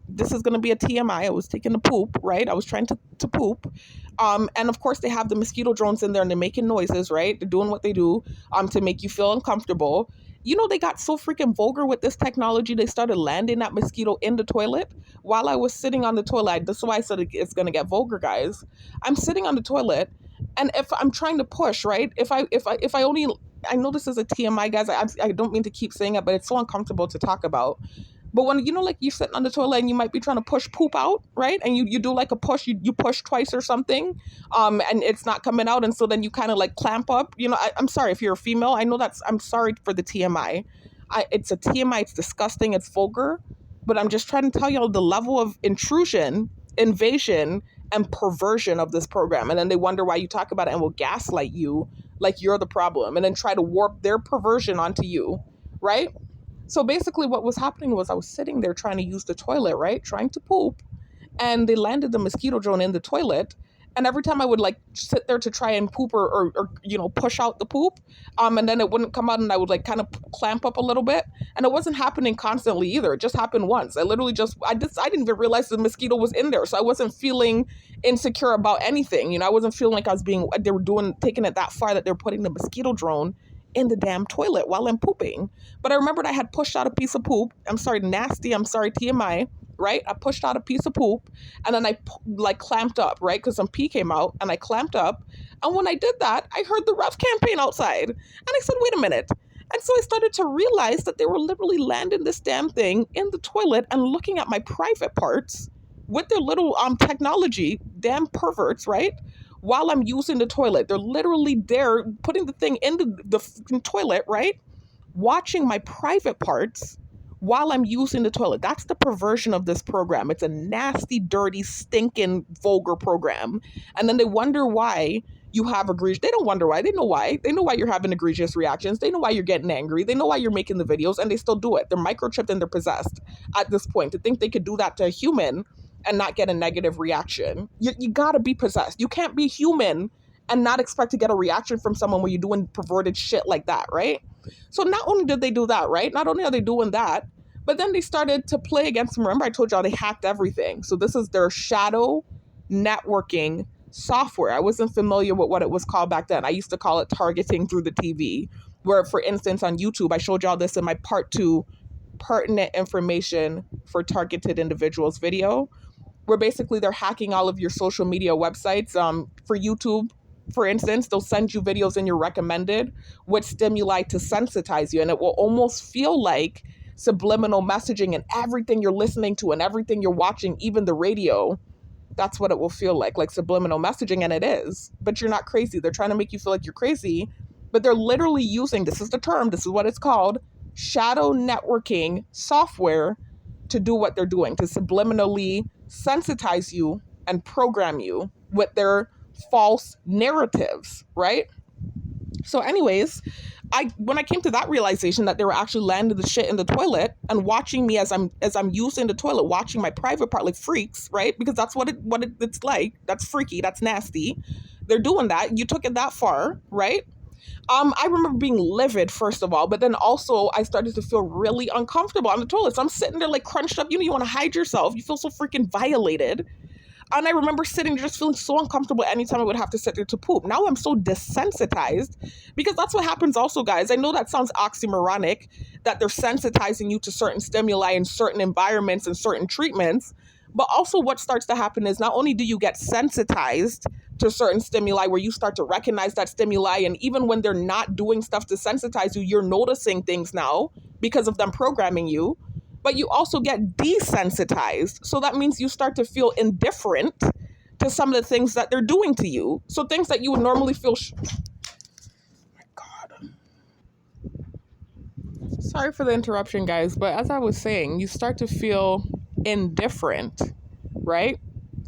This is going to be a TMI. I was taking a poop, right? I was trying to poop. And of course, they have the mosquito drones in there and they're making noises, right? They're doing what they do to make you feel uncomfortable. They got so freaking vulgar with this technology. They started landing that mosquito in the toilet while I was sitting on the toilet. That's why I said it's going to get vulgar, guys. I'm sitting on the toilet, and if I'm trying to push, right? If I only, I know this is a TMI, guys. I don't mean to keep saying it, but it's so uncomfortable to talk about. But when, like you're sitting on the toilet and you might be trying to push poop out, right? And you do like a push, you push twice or something, and it's not coming out. And so then you kind of like clamp up. I'm sorry if you're a female. I know I'm sorry for the TMI. It's a TMI. It's disgusting. It's vulgar. But I'm just trying to tell y'all the level of intrusion, invasion, and perversion of this program. And then they wonder why you talk about it and will gaslight you like you're the problem and then try to warp their perversion onto you, right? So basically what was happening was I was sitting there trying to use the toilet, right? Trying to poop. And they landed the mosquito drone in the toilet. And every time I would like sit there to try and poop or push out the poop, and then it wouldn't come out, and I would like kind of clamp up a little bit. And it wasn't happening constantly either. It just happened once. I didn't even realize the mosquito was in there. So I wasn't feeling insecure about anything. I wasn't feeling like they were taking it that far that they're putting the mosquito drone in the damn toilet while I'm pooping. But I remembered I had pushed out a piece of poop. I'm sorry, nasty. I'm sorry, TMI. Right? I pushed out a piece of poop and then I like clamped up, right? Because some pee came out and I clamped up. And when I did that, I heard the ref campaign outside. And I said, wait a minute. And so I started to realize that they were literally landing this damn thing in the toilet and looking at my private parts with their little technology, damn perverts, right? While I'm using the toilet. They're literally there putting the thing in the toilet, right? Watching my private parts while I'm using the toilet. That's the perversion of this program. It's a nasty, dirty, stinking, vulgar program. And then they wonder why you have egregious. They don't wonder why. They know why. They know why you're having egregious reactions. They know why you're getting angry. They know why you're making the videos, and they still do it. They're microchipped and they're possessed at this point. To think they could do that to a human and not get a negative reaction. You gotta be possessed. You can't be human and not expect to get a reaction from someone when you're doing perverted shit like that, right? So not only did they do that, right? Not only are they doing that, but then they started to play against them. Remember, I told y'all they hacked everything. So this is their shadow networking software. I wasn't familiar with what it was called back then. I used to call it targeting through the TV, where, for instance, on YouTube, I showed y'all this in my part 2 pertinent information for targeted individuals video, where basically they're hacking all of your social media websites. For YouTube, for instance, they'll send you videos in your recommended with stimuli to sensitize you, and it will almost feel like subliminal messaging, and everything you're listening to and everything you're watching, even the radio, that's what it will feel like subliminal messaging, and it is. But you're not crazy. They're trying to make you feel like you're crazy, but they're literally using, this is the term, this is what it's called, shadow networking software to do what they're doing, to subliminally sensitize you and program you with their false narratives, right? So anyways, when I came to that realization that they were actually landing the shit in the toilet and watching me as I'm using the toilet, watching my private part like freaks, right? Because that's it's like. That's freaky, that's nasty. They're doing that. You took it that far, right? I remember being livid, first of all, but then also I started to feel really uncomfortable on the toilet. So I'm sitting there like crunched up. You know, you want to hide yourself. You feel so freaking violated. And I remember sitting there just feeling so uncomfortable anytime I would have to sit there to poop. Now I'm so desensitized, because that's what happens also, guys. I know that sounds oxymoronic, that they're sensitizing you to certain stimuli in certain environments and certain treatments. But also what starts to happen is not only do you get sensitized to certain stimuli where you start to recognize that stimuli, and even when they're not doing stuff to sensitize you, you're noticing things now because of them programming you, but you also get desensitized. So that means you start to feel indifferent to some of the things that they're doing to you. So things that you would normally feel... my God. Sorry for the interruption, guys, but as I was saying, you start to feel indifferent, right,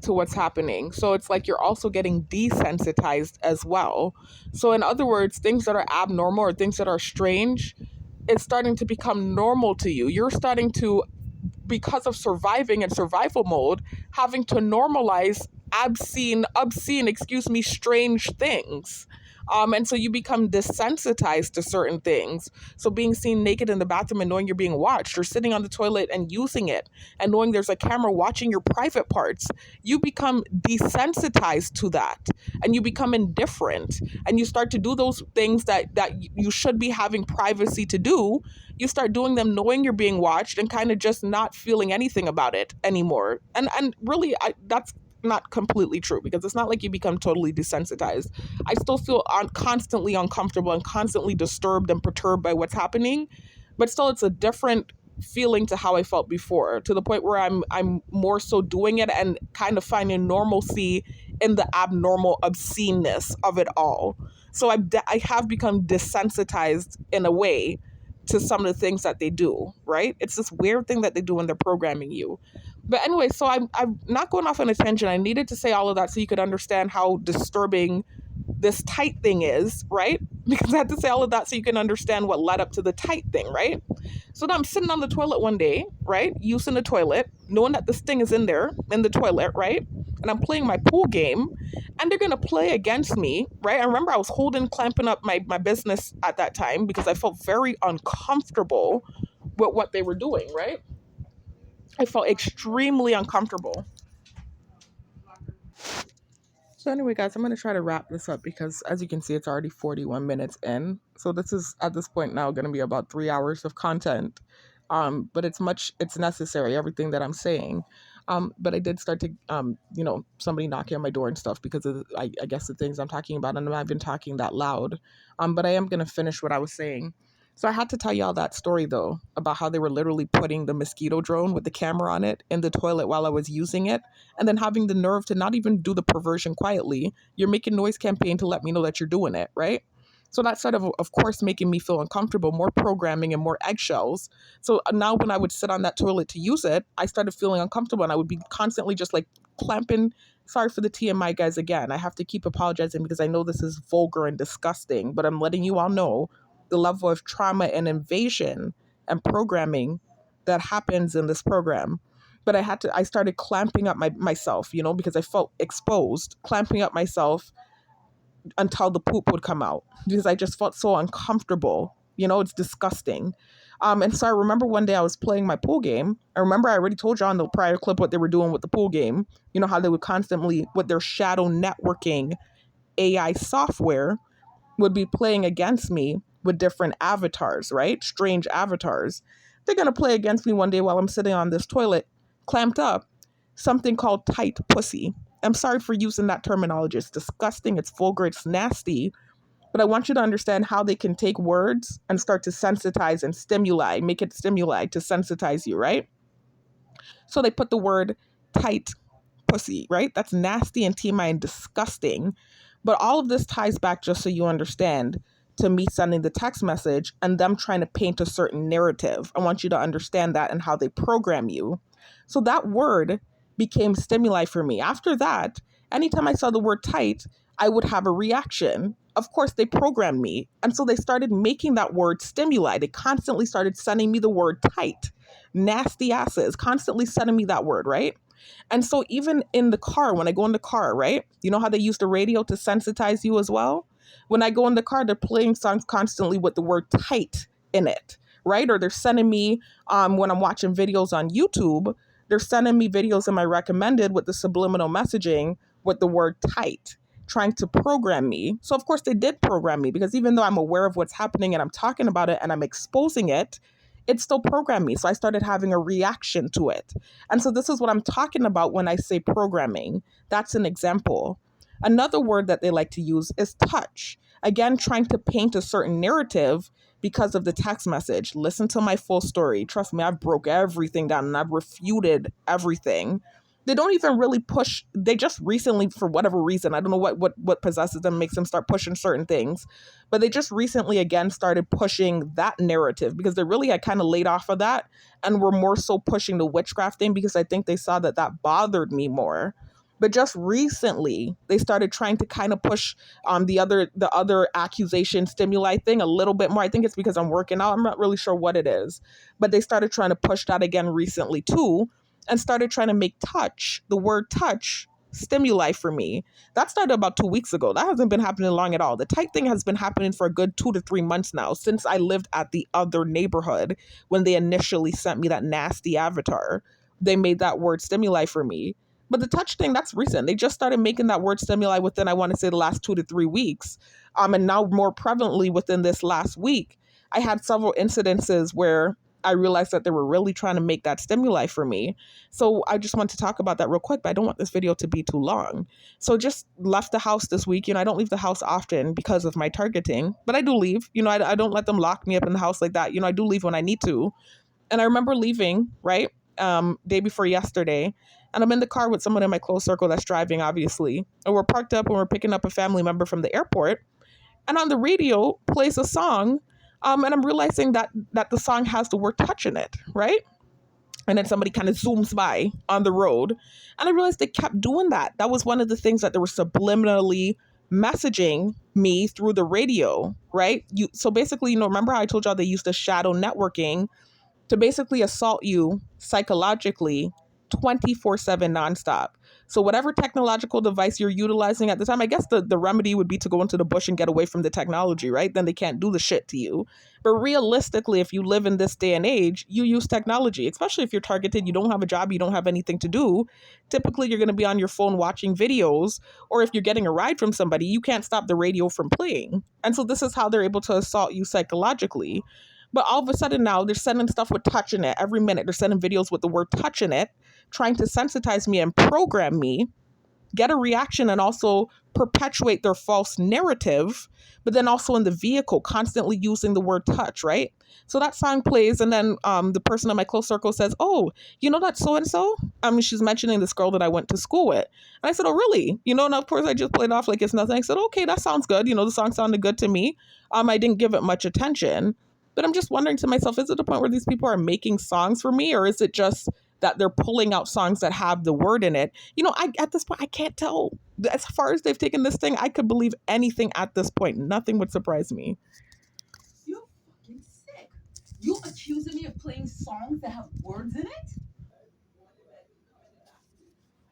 to what's happening. So it's like you're also getting desensitized as well. So in other words, things that are abnormal or things that are strange, it's starting to become normal to you. You're starting to, because of surviving in survival mode, having to normalize obscene, strange things. And so you become desensitized to certain things. So being seen naked in the bathroom and knowing you're being watched, or sitting on the toilet and using it and knowing there's a camera watching your private parts, you become desensitized to that, and you become indifferent, and you start to do those things that you should be having privacy to do. You start doing them knowing you're being watched and kind of just not feeling anything about it anymore. And really, that's not completely true, because it's not like you become totally desensitized. I still feel constantly uncomfortable and constantly disturbed and perturbed by what's happening, but still it's a different feeling to how I felt before, to the point where I'm more so doing it and kind of finding normalcy in the abnormal obsceneness of it all. So I have become desensitized in a way to some of the things that they do, right? It's this weird thing that they do when they're programming you. But anyway, so I'm not going off on a tangent. I needed to say all of that so you could understand how disturbing this tight thing is, right? Because I had to say all of that so you can understand what led up to the tight thing, right? So now I'm sitting on the toilet one day, right? Using the toilet, knowing that this thing is in there, in the toilet, right? And I'm playing my pool game, and they're going to play against me, right? I remember I was clamping up my business at that time because I felt very uncomfortable with what they were doing, right? I felt extremely uncomfortable. So anyway, guys, I'm gonna try to wrap this up because, as you can see, it's already 41 minutes in. So this is at this point now gonna be about 3 hours of content. But it's necessary, everything that I'm saying. But I did start to, somebody knocking on my door and stuff because of, I guess, the things I'm talking about, and I'm not even talking that loud. But I am gonna finish what I was saying. So I had to tell y'all that story though about how they were literally putting the mosquito drone with the camera on it in the toilet while I was using it, and then having the nerve to not even do the perversion quietly. You're making noise campaign to let me know that you're doing it, right? So that started, of course, making me feel uncomfortable, more programming and more eggshells. So now when I would sit on that toilet to use it, I started feeling uncomfortable and I would be constantly just like clamping. Sorry for the TMI, guys, again. I have to keep apologizing because I know this is vulgar and disgusting, but I'm letting you all know the level of trauma and invasion and programming that happens in this program. But I started clamping up myself, because I felt exposed, clamping up myself until the poop would come out because I just felt so uncomfortable. It's disgusting. And so I remember one day I was playing my pool game. I remember I already told you on the prior clip what they were doing with the pool game. You know how they would constantly, with their shadow networking AI software, would be playing against me with different avatars, right? Strange avatars. They're going to play against me one day while I'm sitting on this toilet, clamped up, something called tight pussy. I'm sorry for using that terminology. It's disgusting, it's vulgar, it's nasty. But I want you to understand how they can take words and start to sensitize and stimuli, make it stimuli to sensitize you, right? So they put the word tight pussy, right? That's nasty and TMI and disgusting. But all of this ties back, just so you understand, to me sending the text message and them trying to paint a certain narrative. I want you to understand that and how they program you. So that word became stimuli for me. After that, anytime I saw the word tight, I would have a reaction. Of course, they programmed me. And so they started making that word stimuli. They constantly started sending me the word tight. Nasty asses, constantly sending me that word, right? And so even in the car, when I go in the car, right? You know how they use the radio to sensitize you as well? When I go in the car, they're playing songs constantly with the word tight in it, right? Or they're sending me, when I'm watching videos on YouTube, they're sending me videos in my recommended with the subliminal messaging with the word tight, trying to program me. So of course they did program me because even though I'm aware of what's happening and I'm talking about it and I'm exposing it, it still programmed me. So I started having a reaction to it. And so this is what I'm talking about when I say programming. That's an example. Another word that they like to use is touch. Again, trying to paint a certain narrative because of the text message. Listen to my full story. Trust me, I've broke everything down and I've refuted everything. They don't even really push. They just recently, for whatever reason, I don't know what possesses them, makes them start pushing certain things, but they just recently again started pushing that narrative because they really had kind of laid off of that and were more so pushing the witchcraft thing because I think they saw that that bothered me more. But just recently, they started trying to kind of push the other accusation stimuli thing a little bit more. I think it's because I'm working out. I'm not really sure what it is, but they started trying to push that again recently too, and started trying to make touch, the word touch, stimuli for me. That started about 2 weeks ago. That hasn't been happening long at all. The tight thing has been happening for a good 2 to 3 months now since I lived at the other neighborhood when they initially sent me that nasty avatar. They made that word stimuli for me. But the touch thing, that's recent. They just started making that word stimuli within, I want to say, the last 2 to 3 weeks. And now more prevalently within this last week, I had several incidences where I realized that they were really trying to make that stimuli for me. So I just want to talk about that real quick, but I don't want this video to be too long. So just left the house this week. I don't leave the house often because of my targeting, but I do leave. I don't let them lock me up in the house like that. I do leave when I need to. And I remember leaving, right? Day before yesterday. And I'm in the car with someone in my close circle that's driving, obviously. And we're parked up and we're picking up a family member from the airport. And on the radio plays a song. And I'm realizing that the song has the word touch in it, right? And then somebody kind of zooms by on the road. And I realized they kept doing that. That was one of the things that they were subliminally messaging me through the radio, right? So basically, remember how I told y'all they used the shadow networking to basically assault you psychologically 24/7 nonstop. So whatever technological device you're utilizing at the time, I guess the remedy would be to go into the bush and get away from the technology, right? Then they can't do the shit to you. But realistically, if you live in this day and age, you use technology, especially if you're targeted, you don't have a job, you don't have anything to do. Typically, you're going to be on your phone watching videos, or if you're getting a ride from somebody, you can't stop the radio from playing. And so this is how they're able to assault you psychologically. But all of a sudden now they're sending stuff with touch in it every minute. They're sending videos with the word touch in it, trying to sensitize me and program me, get a reaction, and also perpetuate their false narrative, but then also in the vehicle constantly using the word touch, right? So that song plays, and then the person in my close circle says, oh, you know that so and so, she's mentioning this girl that I went to school with. And I said, oh really? And of course I just played off like it's nothing. I said, okay, that sounds good. The song sounded good to me. I didn't give it much attention, but I'm just wondering to myself, is it the point where these people are making songs for me, or is it just that they're pulling out songs that have the word in it? At this point, I can't tell. As far as they've taken this thing, I could believe anything at this point. Nothing would surprise me. You're fucking sick. You accusing me of playing songs that have words in it?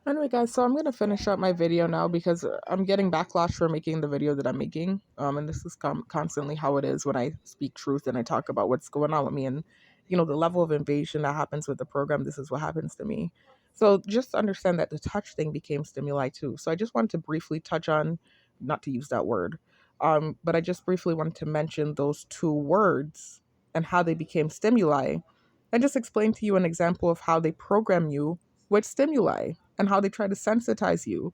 Anyway, guys, so I'm going to finish up my video now because I'm getting backlash for making the video that I'm making. And this is constantly how it is when I speak truth and I talk about what's going on with me and, the level of invasion that happens with the program. This is what happens to me. So just understand that the touch thing became stimuli too. So I just wanted to briefly touch on, not to use that word, but I just briefly wanted to mention those two words and how they became stimuli and just explain to you an example of how they program you with stimuli and how they try to sensitize you,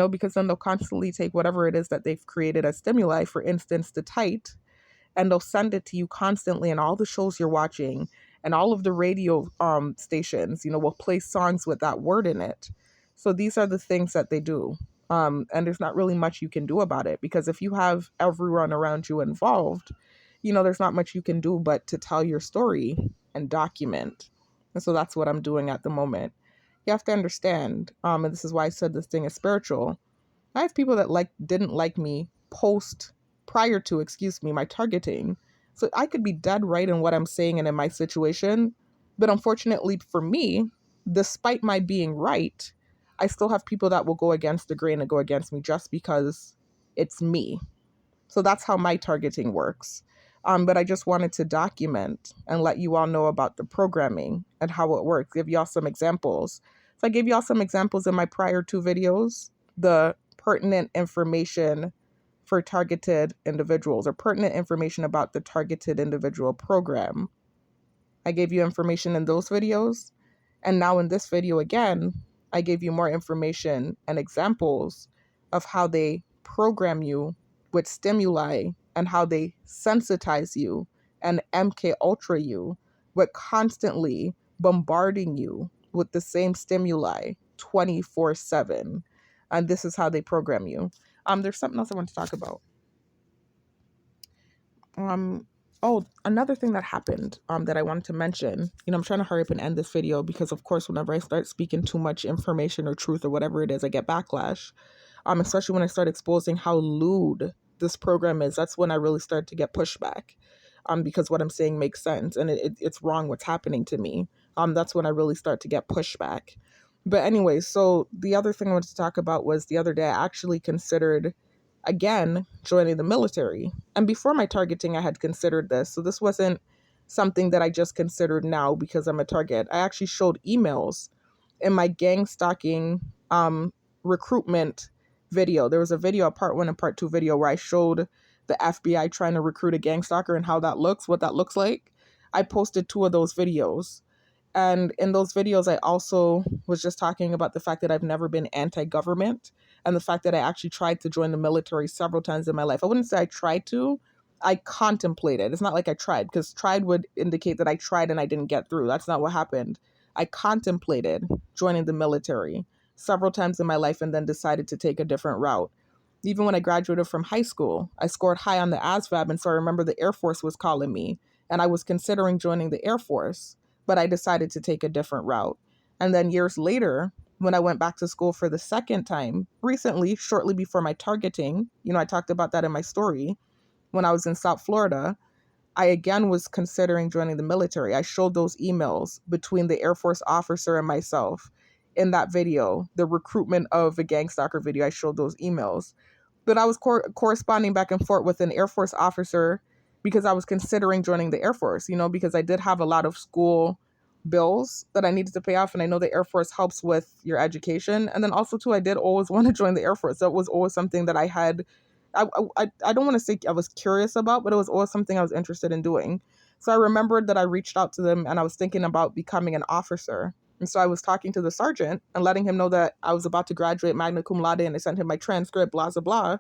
because then they'll constantly take whatever it is that they've created as stimuli, for instance, the tight, and they'll send it to you constantly in all the shows you're watching, and all of the radio stations, will play songs with that word in it. So these are the things that they do. And there's not really much you can do about it, because if you have everyone around you involved, there's not much you can do but to tell your story and document. And so that's what I'm doing at the moment. You have to understand, and this is why I said this thing is spiritual. I have people that didn't like me prior to, my targeting. So I could be dead right in what I'm saying and in my situation, but unfortunately for me, despite my being right, I still have people that will go against the grain and go against me just because it's me. So that's how my targeting works. But I just wanted to document and let you all know about the programming and how it works. Give y'all some examples. So I gave y'all some examples in my prior two videos, the pertinent information for targeted individuals, or pertinent information about the targeted individual program. I gave you information in those videos. And now in this video again, I gave you more information and examples of how they program you with stimuli and how they sensitize you and MK Ultra you with constantly bombarding you with the same stimuli 24/7. And this is how they program you. There's something else I want to talk about. Another thing that happened that I wanted to mention. I'm trying to hurry up and end this video because, of course, whenever I start speaking too much information or truth or whatever it is, I get backlash. Especially when I start exposing how lewd this program is. That's when I really start to get pushback. Because what I'm saying makes sense and it's wrong what's happening to me. That's when I really start to get pushback. But anyway, so the other thing I wanted to talk about was the other day I actually considered again joining the military. And before my targeting, I had considered this. So this wasn't something that I just considered now because I'm a target. I actually showed emails in my gang stalking recruitment video. There was a video, a part 1 and part 2 video, where I showed the FBI trying to recruit a gang stalker and how that looks, what that looks like. I posted 2 of those videos. And in those videos, I also was just talking about the fact that I've never been anti-government and the fact that I actually tried to join the military several times in my life. I wouldn't say I tried to. I contemplated. It's not like I tried, because tried would indicate that I tried and I didn't get through. That's not what happened. I contemplated joining the military several times in my life and then decided to take a different route. Even when I graduated from high school, I scored high on the ASVAB, and so I remember the Air Force was calling me, and I was considering joining the Air Force, but I decided to take a different route. And then years later, when I went back to school for the second time, recently, shortly before my targeting, I talked about that in my story, when I was in South Florida, I again was considering joining the military. I showed those emails between the Air Force officer and myself. in that video, the recruitment of a gang stalker video. I showed those emails. But I was corresponding back and forth with an Air Force officer because I was considering joining the Air Force, because I did have a lot of school bills that I needed to pay off. And I know the Air Force helps with your education. And then also, too, I did always want to join the Air Force. That was always something that I had. I don't want to say I was curious about, but it was always something I was interested in doing. So I remembered that I reached out to them and I was thinking about becoming an officer. And so I was talking to the sergeant and letting him know that I was about to graduate magna cum laude, and I sent him my transcript, blah, blah, blah.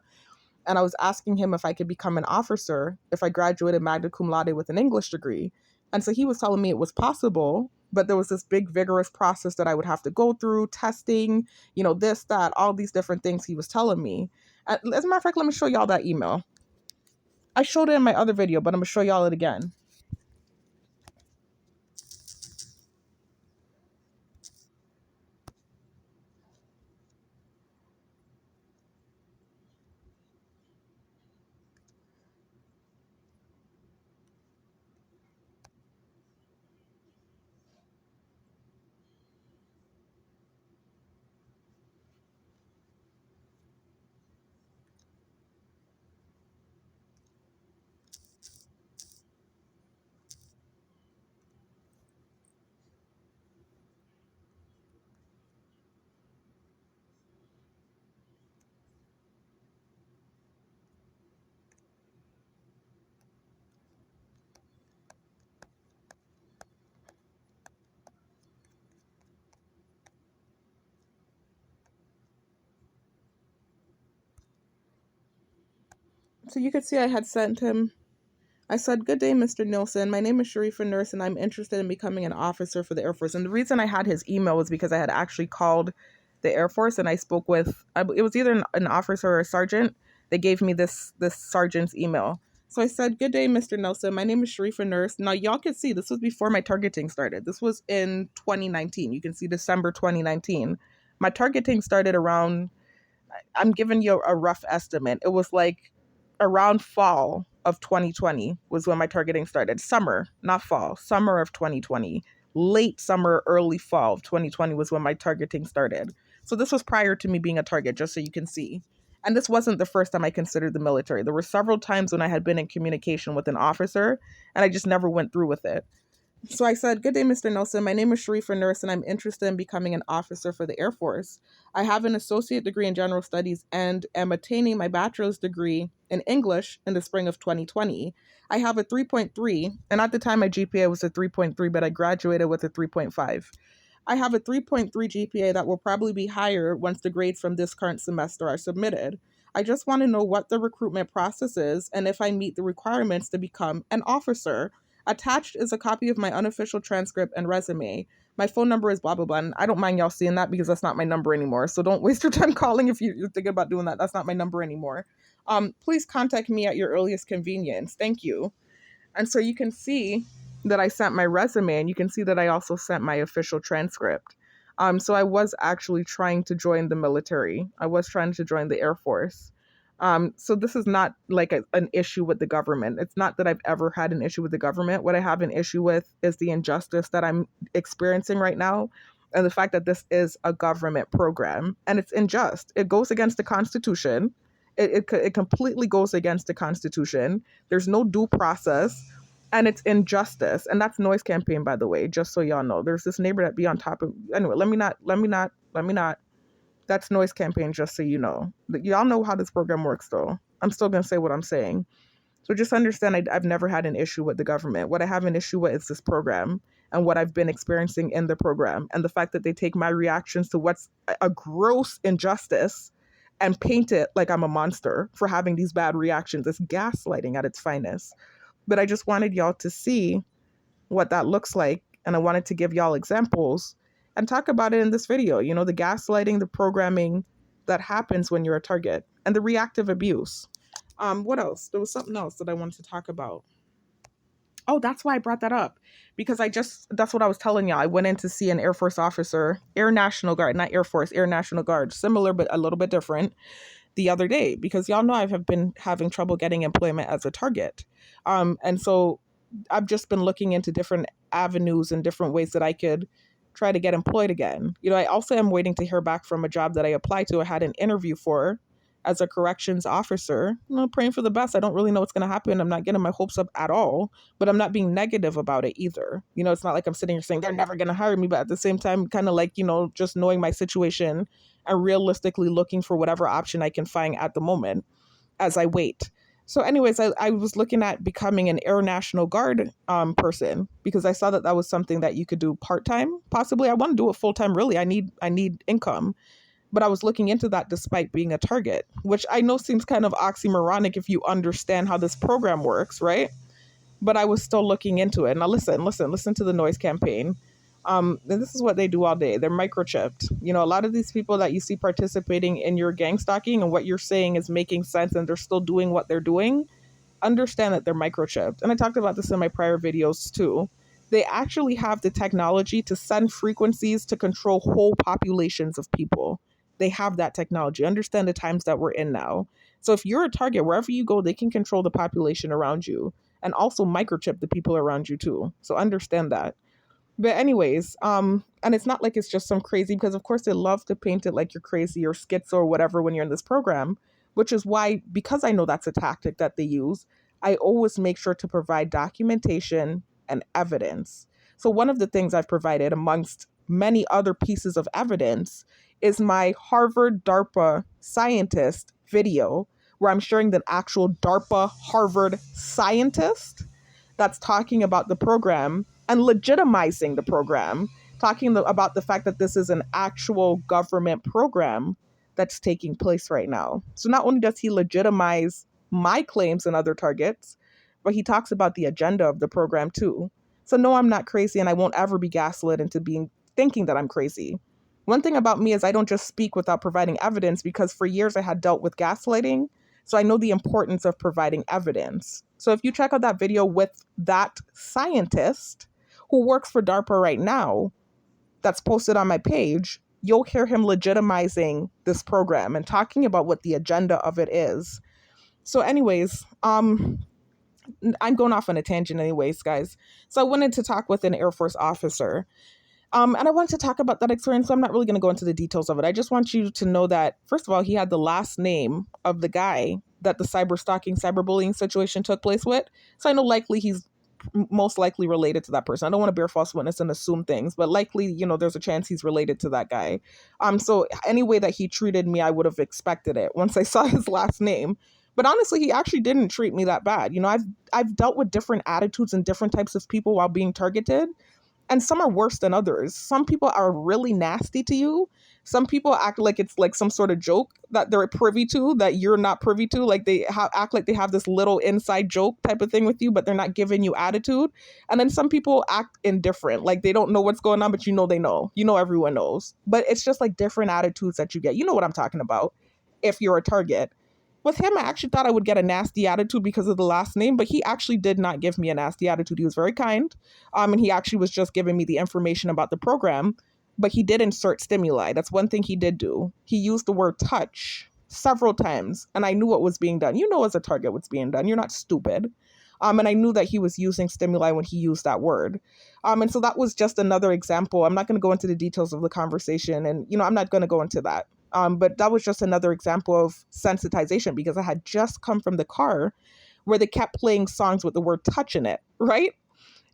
And I was asking him if I could become an officer if I graduated magna cum laude with an English degree. And so he was telling me it was possible, but there was this big, vigorous process that I would have to go through, testing, this, that, all these different things he was telling me. As a matter of fact, let me show y'all that email. I showed it in my other video, but I'm going to show y'all it again. So you could see I had sent him. I said, "Good day, Mr. Nilsson. My name is Sharifa Nurse, and I'm interested in becoming an officer for the Air Force." And the reason I had his email was because I had actually called the Air Force and I spoke with, it was either an officer or a sergeant. They gave me this sergeant's email. So I said, "Good day, Mr. Nelson. My name is Sharifa Nurse." Now, y'all can see this was before my targeting started. This was in 2019. You can see December 2019. My targeting started around, I'm giving you a rough estimate. It was like around fall of 2020 was when my targeting started. Summer, not fall, summer of 2020. Late summer, early fall of 2020 was when my targeting started. So this was prior to me being a target, just so you can see. And this wasn't the first time I considered the military. There were several times when I had been in communication with an officer and I just never went through with it. So I said, "Good day, Mr. Nelson. My name is Sharifa Nurse, and I'm interested in becoming an officer for the Air Force. I have an associate degree in general studies and am attaining my bachelor's degree in English in the spring of 2020. I have a 3.3, and at the time my GPA was a 3.3, but I graduated with a 3.5. I have a 3.3 GPA that will probably be higher once the grades from this current semester are submitted. I just want to know what the recruitment process is and if I meet the requirements to become an officer. Attached is a copy of my unofficial transcript and resume. My phone number is blah, blah, blah." And I don't mind y'all seeing that because that's not my number anymore. So don't waste your time calling if you're thinking about doing that. That's not my number anymore. Please contact me at your earliest convenience. Thank you. And so you can see that I sent my resume, and you can see that I also sent my official transcript. So I was actually trying to join the military. I was trying to join the Air Force. So this is not like an issue with the government. It's not that I've ever had an issue with the government. What I have an issue with is the injustice that I'm experiencing right now, and the fact that this is a government program and it's unjust. It goes against the Constitution. It completely goes against the Constitution. There's no due process, and it's injustice. And that's noise campaign, by the way, just so y'all know. There's this neighbor that be on top of. Anyway, let me not. That's noise campaign, just so you know. Y'all know how this program works, though. I'm still gonna say what I'm saying. So just understand, I've never had an issue with the government. What I have an issue with is this program and what I've been experiencing in the program, and the fact that they take my reactions to what's a gross injustice and paint it like I'm a monster for having these bad reactions. It's gaslighting at its finest. But I just wanted y'all to see what that looks like, and I wanted to give y'all examples and talk about it in this video. The gaslighting, the programming that happens when you're a target, and the reactive abuse. What else? There was something else that I wanted to talk about. Oh, that's why I brought that up. Because that's what I was telling y'all. I went in to see an Air Force officer, Air National Guard, not Air Force, Air National Guard, similar but a little bit different, the other day, because y'all know I have been having trouble getting employment as a target. And so I've just been looking into different avenues and different ways that I could try to get employed again. I also am waiting to hear back from a job that I applied to. I had an interview for as a corrections officer. Praying for the best. I don't really know what's going to happen. I'm not getting my hopes up at all, but I'm not being negative about it either. It's not like I'm sitting here saying they're never going to hire me, but at the same time, kind of like, just knowing my situation and realistically looking for whatever option I can find at the moment as I wait. So, anyways, I was looking at becoming an Air National Guard person because I saw that that was something that you could do part time. Possibly, I want to do it full time. Really, I need income, but I was looking into that despite being a target, which I know seems kind of oxymoronic if you understand how this program works, right? But I was still looking into it. Now, listen to the noise campaign. And this is what they do all day. They're microchipped. A lot of these people that you see participating in your gang stalking and what you're saying is making sense and they're still doing what they're doing, understand that they're microchipped. And I talked about this in my prior videos too. They actually have the technology to send frequencies to control whole populations of people. They have that technology. Understand the times that we're in now. So if you're a target, wherever you go, they can control the population around you and also microchip the people around you too. So understand that. But anyways, and it's not like it's just some crazy because of course they love to paint it like you're crazy or schizo or whatever when you're in this program, which is why, because I know that's a tactic that they use, I always make sure to provide documentation and evidence. So one of the things I've provided amongst many other pieces of evidence is my Harvard DARPA scientist video where I'm showing the actual DARPA Harvard scientist that's talking about the program and legitimizing the program, talking about the fact that this is an actual government program that's taking place right now. So not only does he legitimize my claims and other targets, but he talks about the agenda of the program too. So no, I'm not crazy and I won't ever be gaslit into thinking that I'm crazy. One thing about me is I don't just speak without providing evidence because for years I had dealt with gaslighting. So I know the importance of providing evidence. So if you check out that video with that scientist who works for DARPA right now, that's posted on my page, you'll hear him legitimizing this program and talking about what the agenda of it is. So anyways, I'm going off on a tangent anyways, guys. So I wanted to talk with an Air Force officer. And I want to talk about that experience. So I'm not really going to go into the details of it. I just want you to know that, first of all, he had the last name of the guy that the cyber stalking, cyberbullying situation took place with. So I know likely he's most likely related to that person. I don't want to bear false witness and assume things, but likely, there's a chance he's related to that guy. So any way that he treated me, I would have expected it once I saw his last name. But honestly, he actually didn't treat me that bad. I've dealt with different attitudes and different types of people while being targeted. And some are worse than others. Some people are really nasty to you. Some people act like it's like some sort of joke that they're privy to that you're not privy to. Like they act like they have this little inside joke type of thing with you, but they're not giving you attitude. And then some people act indifferent, like they don't know what's going on, but they know. Everyone knows. But it's just like different attitudes that you get. You know what I'm talking about if you're a target. With him, I actually thought I would get a nasty attitude because of the last name, but he actually did not give me a nasty attitude. He was very kind. And he actually was just giving me the information about the program, but he did insert stimuli. That's one thing he did do. He used the word touch several times, and I knew what was being done. As a target what's being done. You're not stupid. And I knew that he was using stimuli when he used that word. And so that was just another example. I'm not going to go into the details of the conversation, and, I'm not going to go into that. But that was just another example of sensitization because I had just come from the car where they kept playing songs with the word touch in it, right?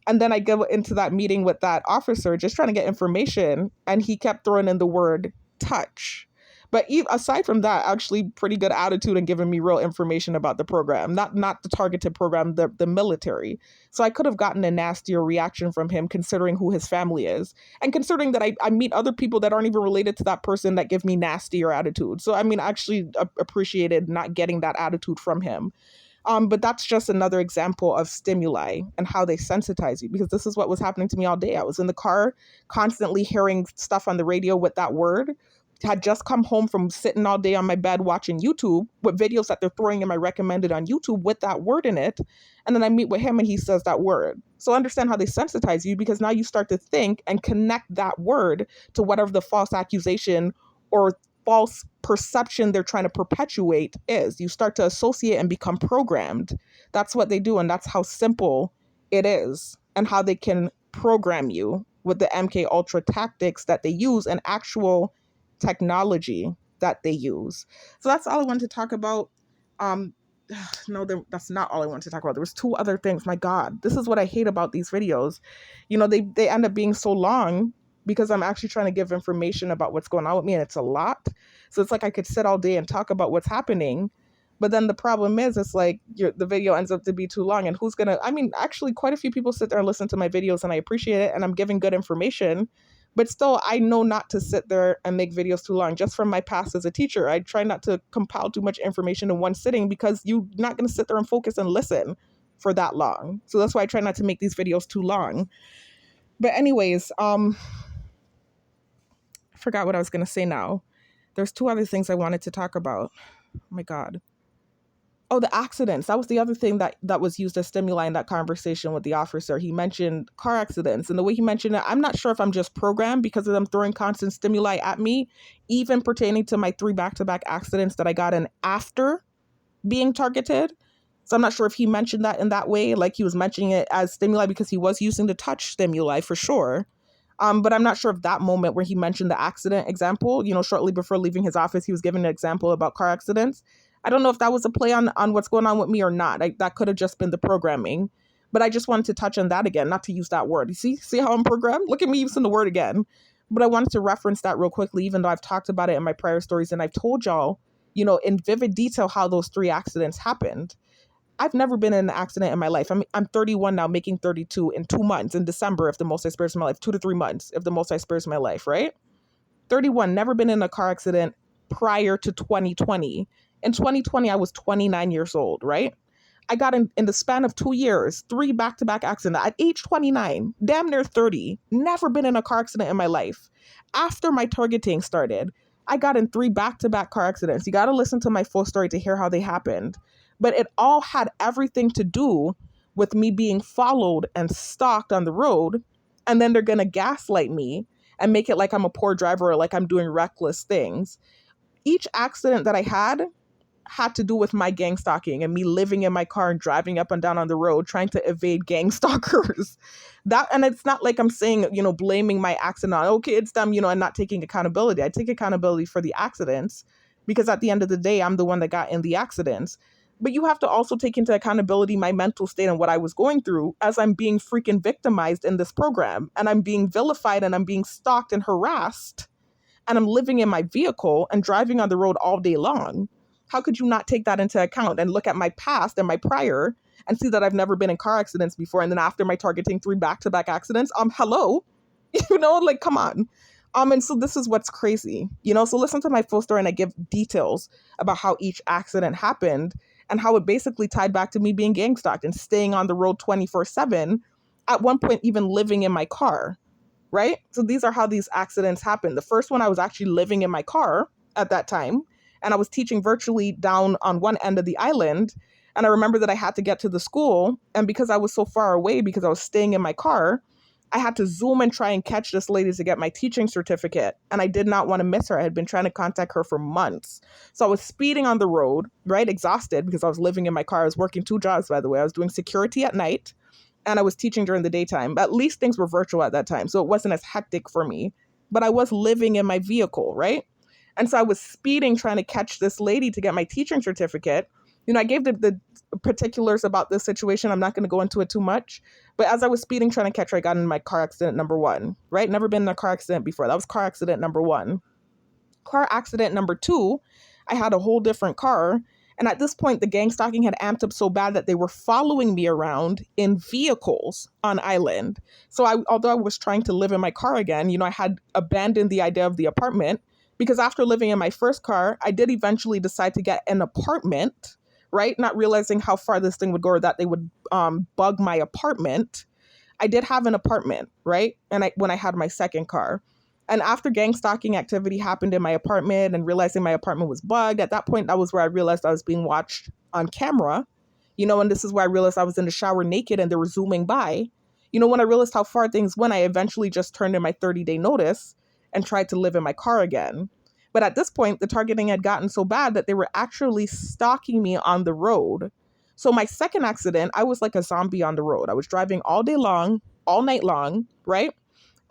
And then I go into that meeting with that officer just trying to get information, and he kept throwing in the word touch. But aside from that, actually pretty good attitude and giving me real information about the program, not the targeted program, the military. So I could have gotten a nastier reaction from him considering who his family is. And considering that I meet other people that aren't even related to that person that give me nastier attitude. So I mean, I actually appreciated not getting that attitude from him. But that's just another example of stimuli and how they sensitize you, because this is what was happening to me all day. I was in the car constantly hearing stuff on the radio with that word. Had just come home from sitting all day on my bed watching YouTube with videos that they're throwing in my recommended on YouTube with that word in it. And then I meet with him and he says that word. So understand how they sensitize you, because now you start to think and connect that word to whatever the false accusation or false perception they're trying to perpetuate is. You start to associate and become programmed. That's what they do. And that's how simple it is and how they can program you with the MK Ultra tactics that they use and actual technology that they use. So that's all I wanted to talk about. Um, no, that's not all I wanted to talk about. There was two other things. My God, this is what I hate about these videos. They end up being so long because I'm actually trying to give information about what's going on with me, and it's a lot. So it's like I could sit all day and talk about what's happening. But then the problem is, it's like the video ends up to be too long. And who's going to, I mean, actually, quite a few people sit there and listen to my videos, and I appreciate it. And I'm giving good information. But still, I know not to sit there and make videos too long. Just from my past as a teacher, I try not to compile too much information in one sitting because you're not going to sit there and focus and listen for that long. So that's why I try not to make these videos too long. But anyways, I forgot what I was going to say now. There's two other things I wanted to talk about. Oh my God. Oh, the accidents. That was the other thing that was used as stimuli in that conversation with the officer. He mentioned car accidents. And the way he mentioned it, I'm not sure if I'm just programmed because of them throwing constant stimuli at me, even pertaining to my 3 back-to-back accidents that I got in after being targeted. So I'm not sure if he mentioned that in that way, like he was mentioning it as stimuli because he was using the touch stimuli for sure. But I'm not sure if that moment where he mentioned the accident example, shortly before leaving his office, he was giving an example about car accidents. I don't know if that was a play on what's going on with me or not. That could have just been the programming. But I just wanted to touch on that again, not to use that word. You see how I'm programmed? Look at me using the word again. But I wanted to reference that real quickly, even though I've talked about it in my prior stories and I've told y'all, in vivid detail how those 3 accidents happened. I've never been in an accident in my life. I'm 31 now, making 32 in 2 months in December, if the most I spares my life, 2 to 3 months, if the most I spares my life, right? 31, never been in a car accident prior to 2020. In 2020, I was 29 years old, right? I got in the span of 2 years, 3 back-to-back accidents at age 29, damn near 30, never been in a car accident in my life. After my targeting started, I got in 3 back-to-back car accidents. You got to listen to my full story to hear how they happened. But it all had everything to do with me being followed and stalked on the road. And then they're going to gaslight me and make it like I'm a poor driver or like I'm doing reckless things. Each accident that I had to do with my gang stalking and me living in my car and driving up and down on the road trying to evade gang stalkers. And it's not like I'm saying, blaming my accident on, okay, it's them, and not taking accountability. I take accountability for the accidents because at the end of the day, I'm the one that got in the accidents. But you have to also take into accountability my mental state and what I was going through as I'm being freaking victimized in this program and I'm being vilified and I'm being stalked and harassed and I'm living in my vehicle and driving on the road all day long. How could you not take that into account and look at my past and my prior and see that I've never been in car accidents before? And then after my targeting 3 back-to-back accidents, hello, like, come on. And so this is what's crazy, so listen to my full story and I give details about how each accident happened and how it basically tied back to me being gang stalked and staying on the road 24/7, at one point even living in my car. Right? So these are how these accidents happen. The first one, I was actually living in my car at that time, and I was teaching virtually down on one end of the island. And I remember that I had to get to the school, and because I was so far away, because I was staying in my car, I had to zoom and try and catch this lady to get my teaching certificate. And I did not want to miss her. I had been trying to contact her for months. So I was speeding on the road, right? Exhausted because I was living in my car. I was working 2 jobs, by the way. I was doing security at night and I was teaching during the daytime. At least things were virtual at that time, so it wasn't as hectic for me. But I was living in my vehicle, right? And so I was speeding trying to catch this lady to get my teaching certificate. I gave the particulars about this situation. I'm not going to go into it too much. But as I was speeding trying to catch her, I got in my car accident number 1, right? Never been in a car accident before. That was car accident number 1. Car accident number 2, I had a whole different car. And at this point, the gang stalking had amped up so bad that they were following me around in vehicles on island. So although I was trying to live in my car again, I had abandoned the idea of the apartment because after living in my first car, I did eventually decide to get an apartment, right? Not realizing how far this thing would go or that they would bug my apartment. I did have an apartment, right? And when I had my second car. And after gang stalking activity happened in my apartment and realizing my apartment was bugged, at that point, that was where I realized I was being watched on camera, and this is where I realized I was in the shower naked and they were zooming by. When I realized how far things went, I eventually just turned in my 30-day notice and tried to live in my car again. But at this point, the targeting had gotten so bad that they were actually stalking me on the road. So my second accident, I was like a zombie on the road. I was driving all day long, all night long, right?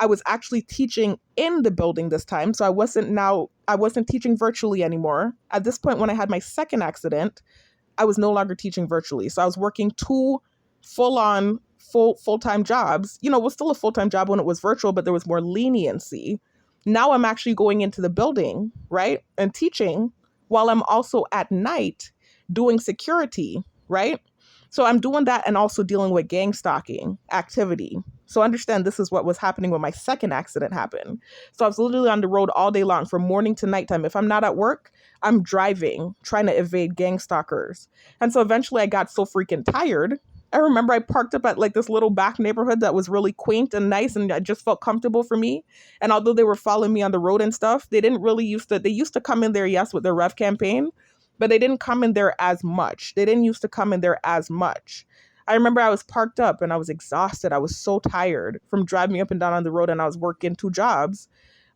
I was actually teaching in the building this time. So I wasn't teaching virtually anymore. At this point, when I had my second accident, I was no longer teaching virtually. So I was working two full-time jobs. It was still a full-time job when it was virtual, but there was more leniency. Now I'm actually going into the building, right? And teaching while I'm also at night doing security, right? So I'm doing that and also dealing with gang stalking activity. So understand this is what was happening when my second accident happened. So I was literally on the road all day long from morning to nighttime. If I'm not at work, I'm driving, trying to evade gang stalkers. And so eventually I got so freaking tired. I remember I parked up at like this little back neighborhood that was really quaint and nice and it just felt comfortable for me. And although they were following me on the road and stuff, they used to come in there, yes, with their ref campaign, but they didn't come in there as much. They didn't used to come in there as much. I remember I was parked up and I was exhausted. I was so tired from driving up and down on the road and I was working two jobs.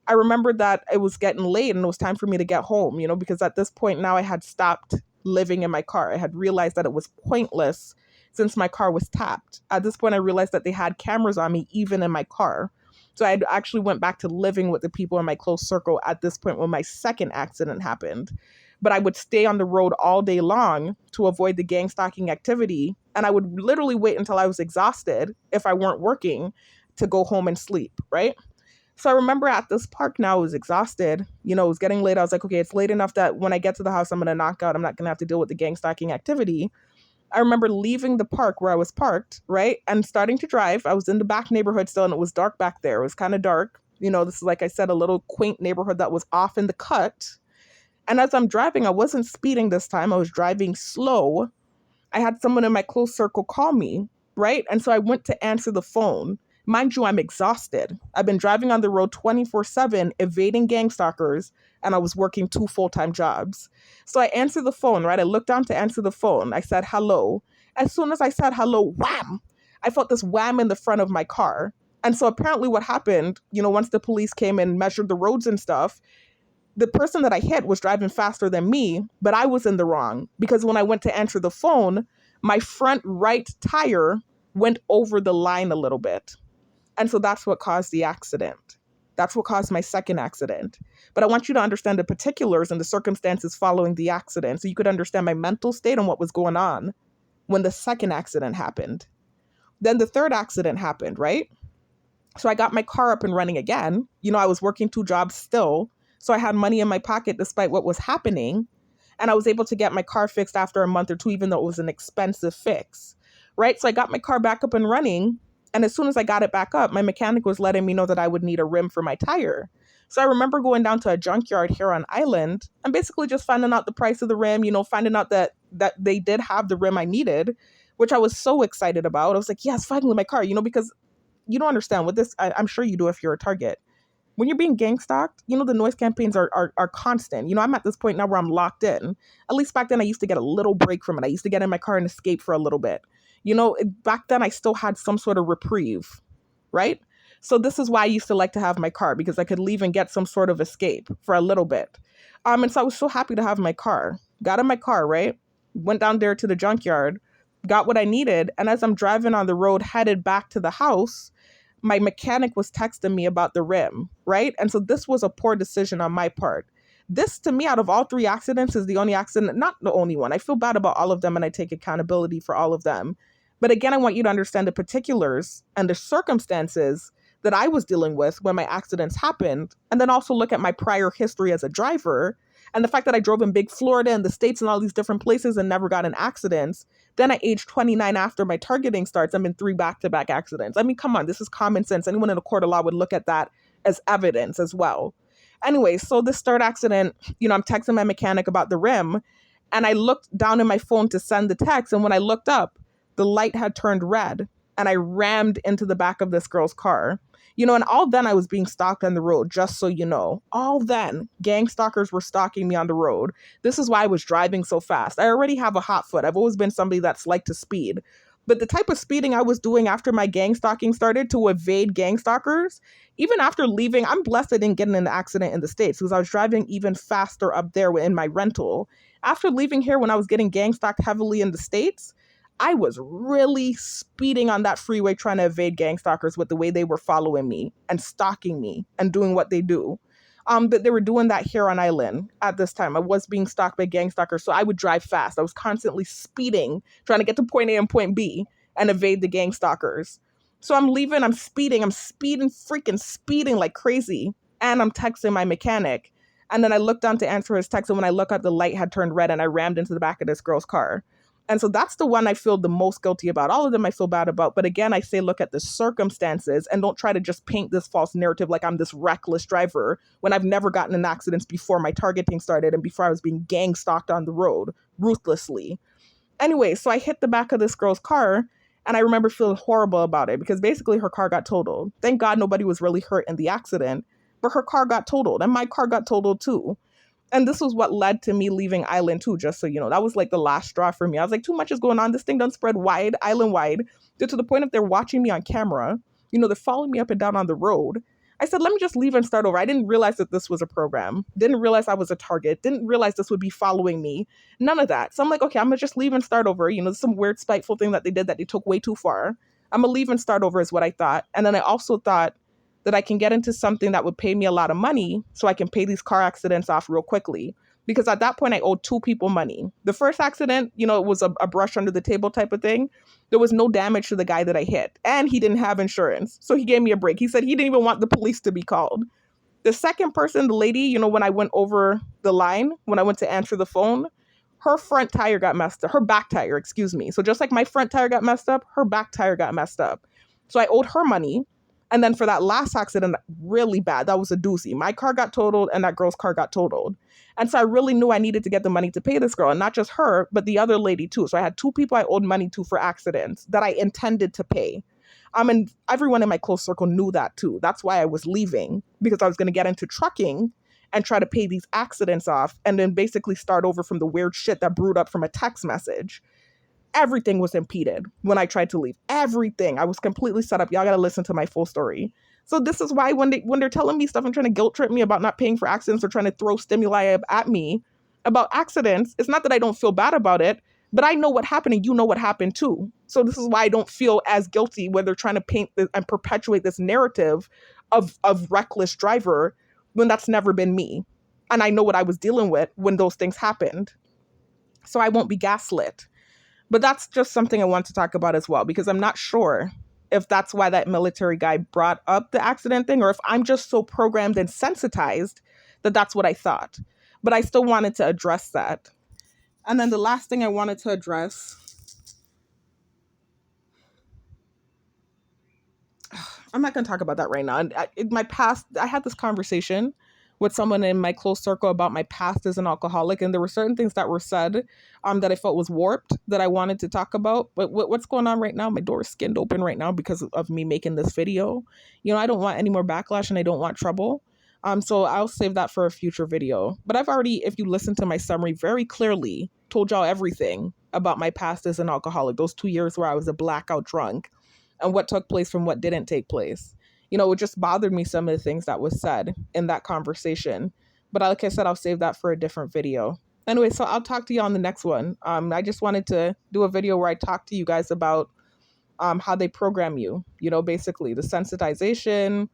I remembered that it was getting late and it was time for me to get home, because at this point now I had stopped living in my car. I had realized that it was pointless since my car was tapped. At this point, I realized that they had cameras on me even in my car. So I actually went back to living with the people in my close circle at this point when my second accident happened. But I would stay on the road all day long to avoid the gang stalking activity. And I would literally wait until I was exhausted if I weren't working to go home and sleep, right? So I remember at this park now, I was exhausted. It was getting late. I was like, okay, it's late enough that when I get to the house, I'm going to knock out. I'm not going to have to deal with the gang stalking activity. I remember leaving the park where I was parked, right? And starting to drive. I was in the back neighborhood still, and it was dark back there. It was kind of dark. This is, like I said, a little quaint neighborhood that was off in the cut. And as I'm driving, I wasn't speeding this time. I was driving slow. I had someone in my close circle call me, right? And so I went to answer the phone. Mind you, I'm exhausted. I've been driving on the road 24/7, evading gang stalkers, and I was working two full-time jobs. So I answered the phone, right? I looked down to answer the phone. I said, hello. As soon as I said hello, wham! I felt this wham in the front of my car. And so apparently what happened, once the police came and measured the roads and stuff, the person that I hit was driving faster than me, but I was in the wrong because when I went to answer the phone, my front right tire went over the line a little bit. And so that's what caused the accident. That's what caused my second accident. But I want you to understand the particulars and the circumstances following the accident so you could understand my mental state and what was going on when the second accident happened. Then the third accident happened, right? So I got my car up and running again. I was working two jobs still. So I had money in my pocket despite what was happening. And I was able to get my car fixed after a month or two, even though it was an expensive fix, right? So I got my car back up and running. And as soon as I got it back up, my mechanic was letting me know that I would need a rim for my tire. So I remember going down to a junkyard here on island and basically just finding out the price of the rim, finding out that they did have the rim I needed, which I was so excited about. I was like, yes, finally my car, because you don't understand with this. I'm sure you do if you're a target. When you're being gang stalked, the noise campaigns are constant. I'm at this point now where I'm locked in. At least back then I used to get a little break from it. I used to get in my car and escape for a little bit. Back then I still had some sort of reprieve, right? So this is why I used to like to have my car because I could leave and get some sort of escape for a little bit. And so I was so happy to have my car. Got in my car, right? Went down there to the junkyard, got what I needed. And as I'm driving on the road headed back to the house, my mechanic was texting me about the rim, right? And so this was a poor decision on my part. This, to me, out of all three accidents, is the only accident, not the only one. I feel bad about all of them and I take accountability for all of them. But again, I want you to understand the particulars and the circumstances that I was dealing with when my accidents happened. And then also look at my prior history as a driver and the fact that I drove in big Florida and the States and all these different places and never got in accidents. Then at age 29, after my targeting starts, I'm in 3 back-to-back accidents. I mean, come on, this is common sense. Anyone in a court of law would look at that as evidence as well. Anyway, so this third accident, I'm texting my mechanic about the rim, and I looked down in my phone to send the text, and when I looked up, the light had turned red, and I rammed into the back of this girl's car. And all then I was being stalked on the road, just so you know. All then, gang stalkers were stalking me on the road. This is why I was driving so fast. I already have a hot foot. I've always been somebody that's liked to speed. But the type of speeding I was doing after my gang stalking started to evade gang stalkers, even after leaving, I'm blessed I didn't get in an accident in the States because I was driving even faster up there in my rental. After leaving here when I was getting gang stalked heavily in the States, I was really speeding on that freeway trying to evade gang stalkers with the way they were following me and stalking me and doing what they do. But they were doing that here on Island at this time. I was being stalked by gang stalkers, so I would drive fast. I was constantly speeding, trying to get to point A and point B and evade the gang stalkers. So I'm leaving, I'm speeding, freaking speeding like crazy. And I'm texting my mechanic. And then I looked down to answer his text. And when I look up, the light had turned red and I rammed into the back of this girl's car. And so that's the one I feel the most guilty about. All of them I feel bad about. But again, I say look at the circumstances and don't try to just paint this false narrative like I'm this reckless driver when I've never gotten in accidents before my targeting started and before I was being gang stalked on the road ruthlessly. Anyway, so I hit the back of this girl's car and I remember feeling horrible about it because basically her car got totaled. Thank God nobody was really hurt in the accident, but her car got totaled and my car got totaled too. And this was what led to me leaving Island too, just so you know. That was like the last straw for me. I was like, too much is going on. This thing done spread wide, island wide, to the point of they're watching me on camera. They're following me up and down on the road. I said, let me just leave and start over. I didn't realize that this was a program. Didn't realize I was a target. Didn't realize this would be following me. None of that. So I'm like, okay, I'm going to just leave and start over. Some weird spiteful thing that they did that they took way too far. I'm going to leave and start over is what I thought. And then I also thought that I can get into something that would pay me a lot of money so I can pay these car accidents off real quickly. Because at that point, I owed two people money. The first accident, it was a brush under the table type of thing. There was no damage to the guy that I hit. And he didn't have insurance. So he gave me a break. He said he didn't even want the police to be called. The second person, the lady, when I went over the line, when I went to answer the phone, her front tire got messed up. Her back tire, excuse me. So just like my front tire got messed up, her back tire got messed up. So I owed her money. And then for that last accident, really bad, that was a doozy. My car got totaled and that girl's car got totaled. And so I really knew I needed to get the money to pay this girl, and not just her, but the other lady too. So I had two people I owed money to for accidents that I intended to pay. And everyone in my close circle knew that too. That's why I was leaving, because I was going to get into trucking and try to pay these accidents off and then basically start over from the weird shit that brewed up from a text message. Everything was impeded when I tried to leave. Everything. I was completely set up. Y'all got to listen to my full story. So this is why when they're telling me stuff and trying to guilt trip me about not paying for accidents or trying to throw stimuli at me about accidents, it's not that I don't feel bad about it, but I know what happened and you know what happened too. So this is why I don't feel as guilty when they're trying to paint and perpetuate this narrative of reckless driver when that's never been me. And I know what I was dealing with when those things happened. So I won't be gaslit. But that's just something I want to talk about as well, because I'm not sure if that's why that military guy brought up the accident thing, or if I'm just so programmed and sensitized that that's what I thought. But I still wanted to address that. And then the last thing I wanted to address, I'm not going to talk about that right now. In my past, I had this conversation with someone in my close circle about my past as an alcoholic, and there were certain things that were said that I felt was warped that I wanted to talk about. But what's going on right now? My door is skinned open right now because of me making this video. I don't want any more backlash and I don't want trouble. So I'll save that for a future video. But I've already, if you listen to my summary, very clearly told y'all everything about my past as an alcoholic. Those 2 years where I was a blackout drunk and what took place from what didn't take place. It just bothered me, some of the things that was said in that conversation. But like I said, I'll save that for a different video. Anyway, so I'll talk to you on the next one. I just wanted to do a video where I talk to you guys about how they program you, basically the sensitization,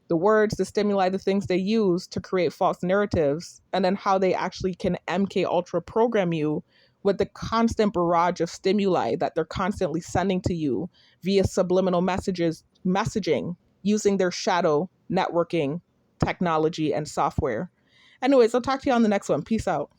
the words, the stimuli, the things they use to create false narratives, and then how they actually can MK Ultra program you with the constant barrage of stimuli that they're constantly sending to you via subliminal messaging using their shadow networking technology and software. Anyways, I'll talk to you on the next one. Peace out.